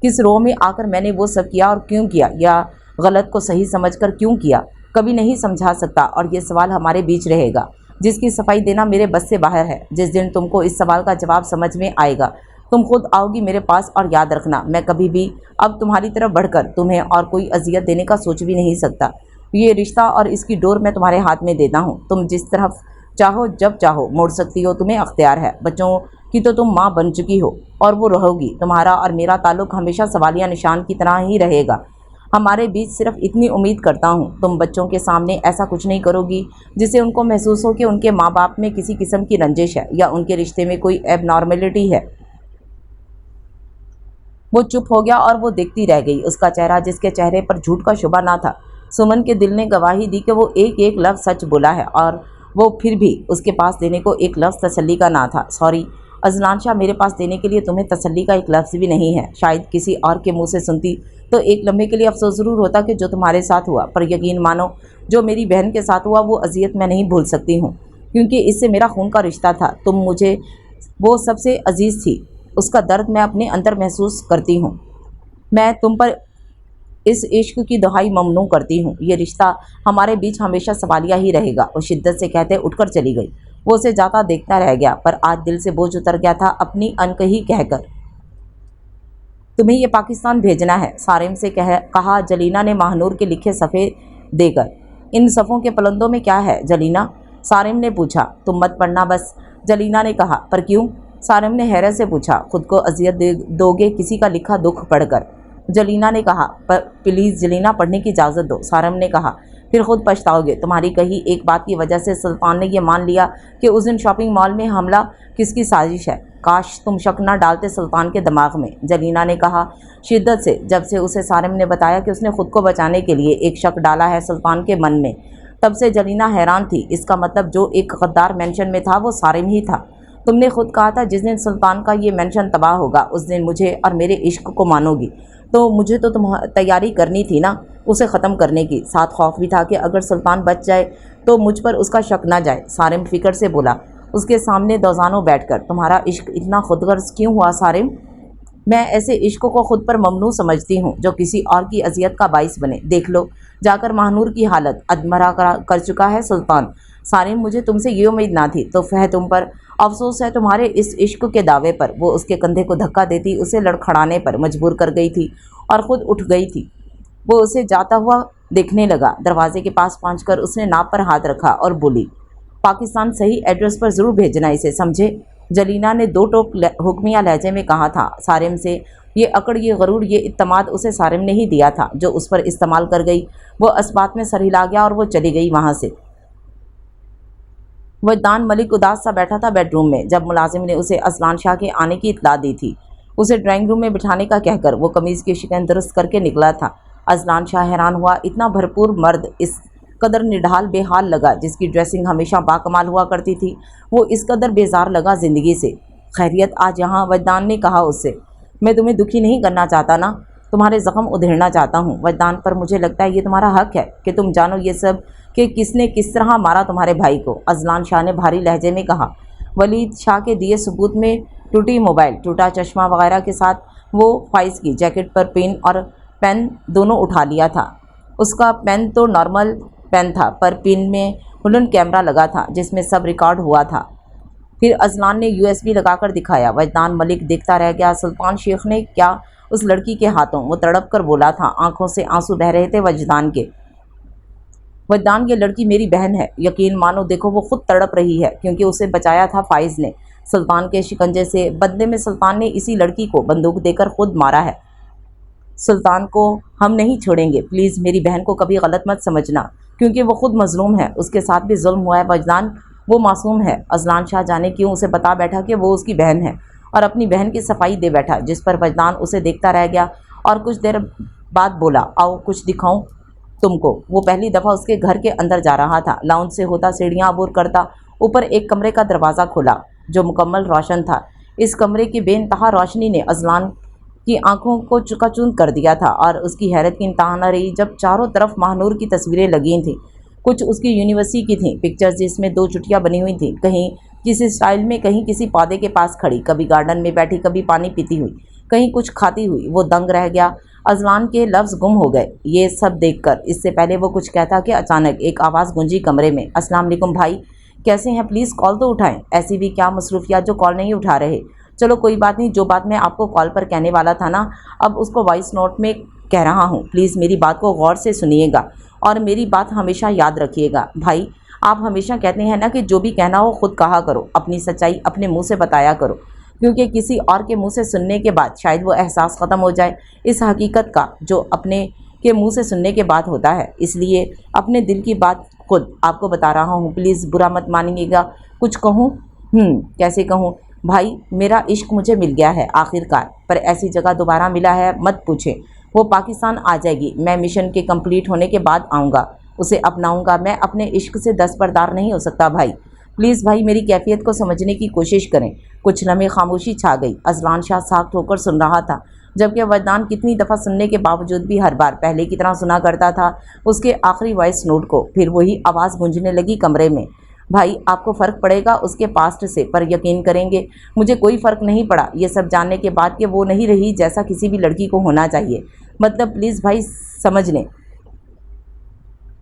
किस रो में आकर मैंने वो सब किया और क्यों किया, या गलत को सही समझकर क्यों किया, कभी नहीं समझा सकता। और ये सवाल हमारे बीच रहेगा, जिसकी सफाई देना मेरे बस से बाहर है। जिस दिन तुमको इस सवाल का जवाब समझ में आएगा तुम खुद आओगी मेरे पास। और याद रखना, मैं कभी भी अब तुम्हारी तरफ बढ़कर तुम्हें और कोई अजियत देने का सोच भी नहीं सकता। ये रिश्ता और इसकी डोर मैं तुम्हारे हाथ में देता हूँ। तुम जिस तरफ चाहो जब चाहो मोड़ सकती हो, तुम्हें अख्तियार है। बच्चों की तो तुम माँ बन चुकी हो और वो रहोगी। तुम्हारा और मेरा ताल्लुक हमेशा सवालिया निशान की तरह ही रहेगा। हमारे बीच सिर्फ इतनी उम्मीद करता हूँ तुम बच्चों के सामने ऐसा कुछ नहीं करोगी जिससे उनको महसूस हो कि उनके माँ बाप में किसी किस्म की रंजिश है या उनके रिश्ते में कोई एबनॉर्मेलिटी है। वो चुप हो गया और वो देखती रह गई। उसका चेहरा, जिसके चेहरे पर झूठ का शुबा ना था। सुमन के दिल ने गवाही दी कि वो एक एक लफ्ज़ सच बोला है और वो फिर भी उसके पास देने को एक लफ्ज़ तसल्ली का ना था। सॉरी अजलान शाह, मेरे पास देने के लिए तुम्हें तसल्ली का एक लफ्ज़ भी नहीं है। शायद किसी और के मुंह से सुनती तो एक लम्हे के लिए अफसोस ज़रूर होता कि जो तुम्हारे साथ हुआ, पर यकीन मानो जो मेरी बहन के साथ हुआ वो अजियत मैं नहीं भूल सकती हूँ, क्योंकि इससे मेरा खून का रिश्ता था। तुम मुझे वो सबसे अजीज़ थी। उसका दर्द मैं अपने अंदर महसूस करती हूँ। मैं तुम पर इस इश्क की दुहाई ममनू करती हूँ। ये रिश्ता हमारे बीच हमेशा सवालिया ही रहेगा। वो शिद्दत से कहते उठकर चली गई। वो उसे जाता देखता रह गया, पर आज दिल से बोझ उतर गया था अपनी अनकही कहकर। तुम्हें ये पाकिस्तान भेजना है, सारिम से कहा जलीना ने महानूर के लिखे सफ़े देकर। इन सफ़ों के पलंदों में क्या है जलीना? सारिम ने पूछा। तुम मत पढ़ना बस, जलीना ने कहा। पर क्यों? सारिम ने हैरत से पूछा। खुद को अजियत दोगे किसी का लिखा दुख पढ़कर? जलीना ने कहा। पर प्लीज़ जलीना, पढ़ने की इजाज़त दो, सारिम ने कहा। फिर खुद पछताओगे। तुम्हारी कही एक बात की वजह से सुल्तान ने यह मान लिया कि उस दिन शॉपिंग मॉल में हमला किसकी साजिश है। काश तुम शक न डालते सुल्तान के दिमाग में, जलीना ने कहा शिद्दत से। जब से उसे सारिम ने बताया कि उसने खुद को बचाने के लिए एक शक डाला है सुल्तान के मन में, तब से जलीना हैरान थी। इसका मतलब जो एक गद्दार मेंशन में था वो सारिम ही था। तुमने खुद कहा था जिस दिन सुल्तान का ये मेंशन तबाह होगा उस दिन मुझे और मेरे इश्क को मानोगी। तो मुझे तो तैयारी करनी थी ना उसे ख़त्म करने की। साथ खौफ भी था कि अगर सुल्तान बच जाए तो मुझ पर उसका शक ना जाए। सारिम फिक्र से बोला उसके सामने दौजानों बैठकर। तुम्हारा इश्क इतना खुदगर्ज क्यों हुआ सारिम? मैं ऐसे इश्क को खुद पर ममनू समझती हूँ जो किसी और की अजियत का बाइस बने। देख लो जाकर महानूर की हालत अधमरा कर चुका है सुल्तान। सारिम, मुझे तुमसे ये उम्मीद ना थी। तो फह तुम पर अफसोस है तुम्हारे इस इश्क के दावे पर। वो उसके कंधे को धक्का देती उसे लड़खड़ाने पर मजबूर कर गई थी और ख़ुद उठ गई थी। वो उसे जाता हुआ देखने लगा। दरवाजे के पास पहुंचकर उसने नाप पर हाथ रखा और बोली, पाकिस्तान सही एड्रेस पर ज़रूर भेजना इसे, समझे? जलीना ने दो टोक हुक्मिया लहजे में कहा था। सारिम से ये अकड़, ये गरूर, ये इत्तमाद उसे सारिम ने ही दिया था जो उस पर इस्तेमाल कर गई। वो अस्बात में सर हिला गया और वो चली गई वहाँ से। वजदान मलिक उदास सा बैठा था बेडरूम में जब मुलाजिम ने उसे अजलान शाह के आने की इत्तला दी थी। उसे ड्राइंग रूम में बिठाने का कहकर वो कमीज़ की शिकन दुरुस्त करके निकला था। अजलान शाह हैरान हुआ। इतना भरपूर मर्द इस कदर निढाल बेहाल लगा, जिसकी ड्रेसिंग हमेशा बाकमाल हुआ करती थी। वो इस कदर बेजार लगा ज़िंदगी से। खैरियत आज यहाँ? वजदान ने कहा उससे। मैं तुम्हें दुखी नहीं करना चाहता ना, तुम्हारे ज़ख्म उधेड़ना चाहता हूँ वजदान, पर मुझे लगता है ये तुम्हारा हक है कि तुम जानो ये सब कि किसने किस तरह मारा तुम्हारे भाई को। अजलान शाह ने भारी लहजे में कहा। वलीद शाह के दिए सबूत में टूटी मोबाइल, टूटा चश्मा वगैरह के साथ वो फाइज की जैकेट पर पेन और पेन दोनों उठा लिया था। उसका पेन तो नॉर्मल पेन था, पर पेन में हुलन कैमरा लगा था जिसमें सब रिकॉर्ड हुआ था। फिर अजलान ने USB लगाकर दिखाया। वजदान मलिक देखता रह गया। सुल्तान शेख ने क्या उस लड़की के हाथों? वो तड़प कर बोला था। आंखों से आंसू बह रहे थे वजदान के। वजदान, ये लड़की मेरी बहन है, यकीन मानो। देखो वो खुद तड़प रही है क्योंकि उसे बचाया था फाइज ने सुल्तान के शिकंजे से। बदले में सुल्तान ने इसी लड़की को बंदूक देकर खुद मारा है। सुल्तान को हम नहीं छोड़ेंगे। प्लीज़ मेरी बहन को कभी गलत मत समझना, क्योंकि वो खुद मजलूम है। उसके साथ भी जुल्म हुआ है वजदान, वो मासूम है। अजलान शाह जाने क्यों उसे बता बैठा कि वो उसकी बहन है और अपनी बहन की सफाई दे बैठा, जिस पर वजदान उसे देखता रह गया और कुछ देर बाद बोला, आओ कुछ दिखाऊं तुमको। वो पहली दफ़ा उसके घर के अंदर जा रहा था। लाउंज से होता, सीढ़ियाँ अबूर करता, ऊपर एक कमरे का दरवाज़ा खुला जो मुकम्मल रोशन था। इस कमरे की बेइंतहा रोशनी ने अजलान की आंखों को चकाचौंध कर दिया था और उसकी हैरत की इंतहा न रही जब चारों तरफ महानूर की तस्वीरें लगी थीं। कुछ उसकी यूनिवर्सिटी की थीं, पिक्चर्स जिसमें दो चुटियाँ बनी हुई थीं, कहीं किसी स्टाइल में, कहीं किसी पौधे के पास खड़ी, कभी गार्डन में बैठी, कभी पानी पीती हुई, कहीं कुछ खाती हुई। वो दंग रह गया। अजलान के लफ्ज़ गुम हो गए ये सब देखकर। इससे पहले वो कुछ कहता कि अचानक एक आवाज़ गूंजी कमरे में, अस्सलाम वालेकुम भाई, कैसे हैं? प्लीज़ कॉल तो उठाएं। ऐसी भी क्या मसरूफियात जो कॉल नहीं उठा रहे? चलो कोई बात नहीं, जो बात मैं आपको कॉल पर कहने वाला था ना, अब उसको वॉइस नोट में कह रहा हूँ। प्लीज़ मेरी बात को गौर से सुनिएगा और मेरी बात हमेशा याद रखिएगा। भाई, आप हमेशा कहते हैं ना कि जो भी कहना हो खुद कहा करो, अपनी सच्चाई अपने मुंह से बताया करो, क्योंकि किसी और के मुंह से सुनने के बाद शायद वो एहसास ख़त्म हो जाए इस हकीकत का जो अपने के मुंह से सुनने के बाद होता है। इसलिए अपने दिल की बात खुद आपको बता रहा हूँ। प्लीज़ बुरा मत मानिएगा। कुछ कहूँ? कैसे कहूँ भाई, मेरा इश्क मुझे मिल गया है आखिरकार, पर ऐसी जगह दोबारा मिला है मत पूछें। वो पाकिस्तान आ जाएगी, मैं मिशन के कंप्लीट होने के बाद आऊँगा, उसे अपनाऊँगा। मैं अपने इश्क से दस्तबरदार नहीं हो सकता भाई। प्लीज़ भाई, मेरी कैफियत को समझने की कोशिश करें। कुछ लम्हे खामोशी छा गई। अजलान शाह साख ठोकर सुन रहा था, जबकि वजदान कितनी दफ़ा सुनने के बावजूद भी हर बार पहले की तरह सुना करता था उसके आखिरी वॉइस नोट को। फिर वही आवाज़ गूंजने लगी कमरे में, भाई आपको फ़र्क पड़ेगा उसके पास्ट से, पर यकीन करेंगे मुझे कोई फ़र्क नहीं पड़ा ये सब जानने के बाद कि वो नहीं रही जैसा किसी भी लड़की को होना चाहिए। मतलब प्लीज़ भाई समझ लें,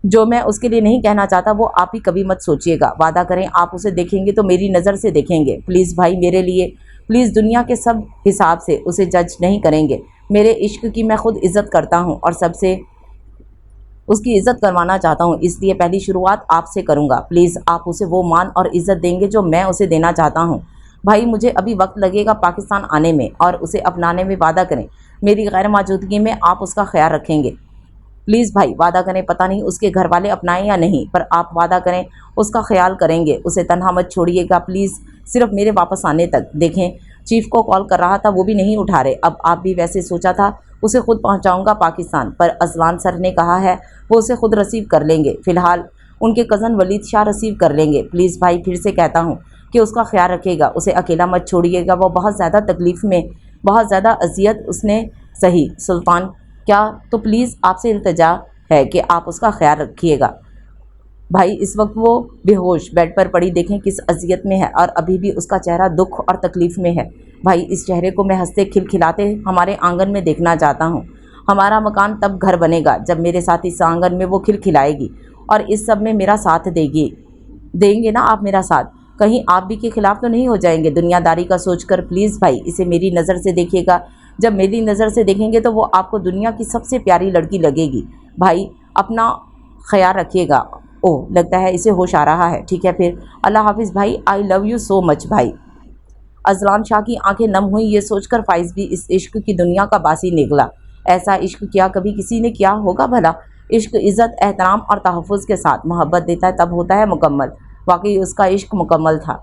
जो मैं उसके लिए नहीं कहना चाहता वो आप ही कभी मत सोचिएगा। वादा करें आप उसे देखेंगे तो मेरी नज़र से देखेंगे। प्लीज़ भाई मेरे लिए, प्लीज़ दुनिया के सब हिसाब से उसे जज नहीं करेंगे। मेरे इश्क की मैं खुद इज़्ज़त करता हूँ और सबसे उसकी इज़्ज़त करवाना चाहता हूँ, इसलिए पहली शुरुआत आपसे करूँगा। प्लीज़ आप उसे वो मान और इज़्ज़त देंगे जो मैं उसे देना चाहता हूँ। भाई मुझे अभी वक्त लगेगा पाकिस्तान आने में और उसे अपनाने में। वादा करें मेरी गैर मौजूदगी में आप उसका ख्याल रखेंगे। प्लीज़ भाई वादा करें, पता नहीं उसके घर वाले अपनाएं या नहीं, पर आप वादा करें उसका ख्याल करेंगे, उसे तन्हा मत छोड़िएगा प्लीज़, सिर्फ मेरे वापस आने तक। देखें चीफ को कॉल कर रहा था, वो भी नहीं उठा रहे। अब आप भी वैसे सोचा था उसे खुद पहुंचाऊंगा पाकिस्तान, पर अजलान सर ने कहा है वो उसे खुद रिसीव कर लेंगे। फ़िलहाल उनके कज़न वलीद शाह रिसीव कर लेंगे। प्लीज़ भाई फिर से कहता हूँ कि उसका ख्याल रखिएगा, उसे अकेला मत छोड़िएगा। वो बहुत ज़्यादा तकलीफ़ में, बहुत ज़्यादा अजियत उसने सही सुल्तान क्या, तो प्लीज़ आपसे इल्तिजा है कि आप उसका ख्याल रखिएगा। भाई इस वक्त वो बेहोश बेड पर पड़ी, देखें किस अजियत में है और अभी भी उसका चेहरा दुख और तकलीफ़ में है। भाई इस चेहरे को मैं हंसते खिलखिलाते हमारे आंगन में देखना चाहता हूँ। हमारा मकान तब घर बनेगा जब मेरे साथ इस आंगन में वो खिलखिलाएगी और इस सब में मेरा साथ देंगे ना आप मेरा साथ। कहीं आप भी के ख़िलाफ़ तो नहीं हो जाएंगे दुनियादारी का सोचकर। प्लीज़ भाई इसे मेरी नज़र से देखिएगा, जब मेरी नज़र से देखेंगे तो वो आपको दुनिया की सबसे प्यारी लड़की लगेगी। भाई अपना ख्याल रखिएगा। ओह लगता है इसे होश आ रहा है, ठीक है फिर अल्लाह हाफिज़ भाई, I love you so much भाई। अजलान शाह की आंखें नम हुई ये सोचकर फ़ाइज़ भी इस इश्क की दुनिया का बासी निकला। ऐसा इश्क क्या कभी किसी ने किया होगा भला? इश्क इज़्ज़त एहतराम और तहफ़्फ़ुज़ के साथ मोहब्बत देता है तब होता है मुकम्मल। वाकई उसका इश्क मुकम्मल था।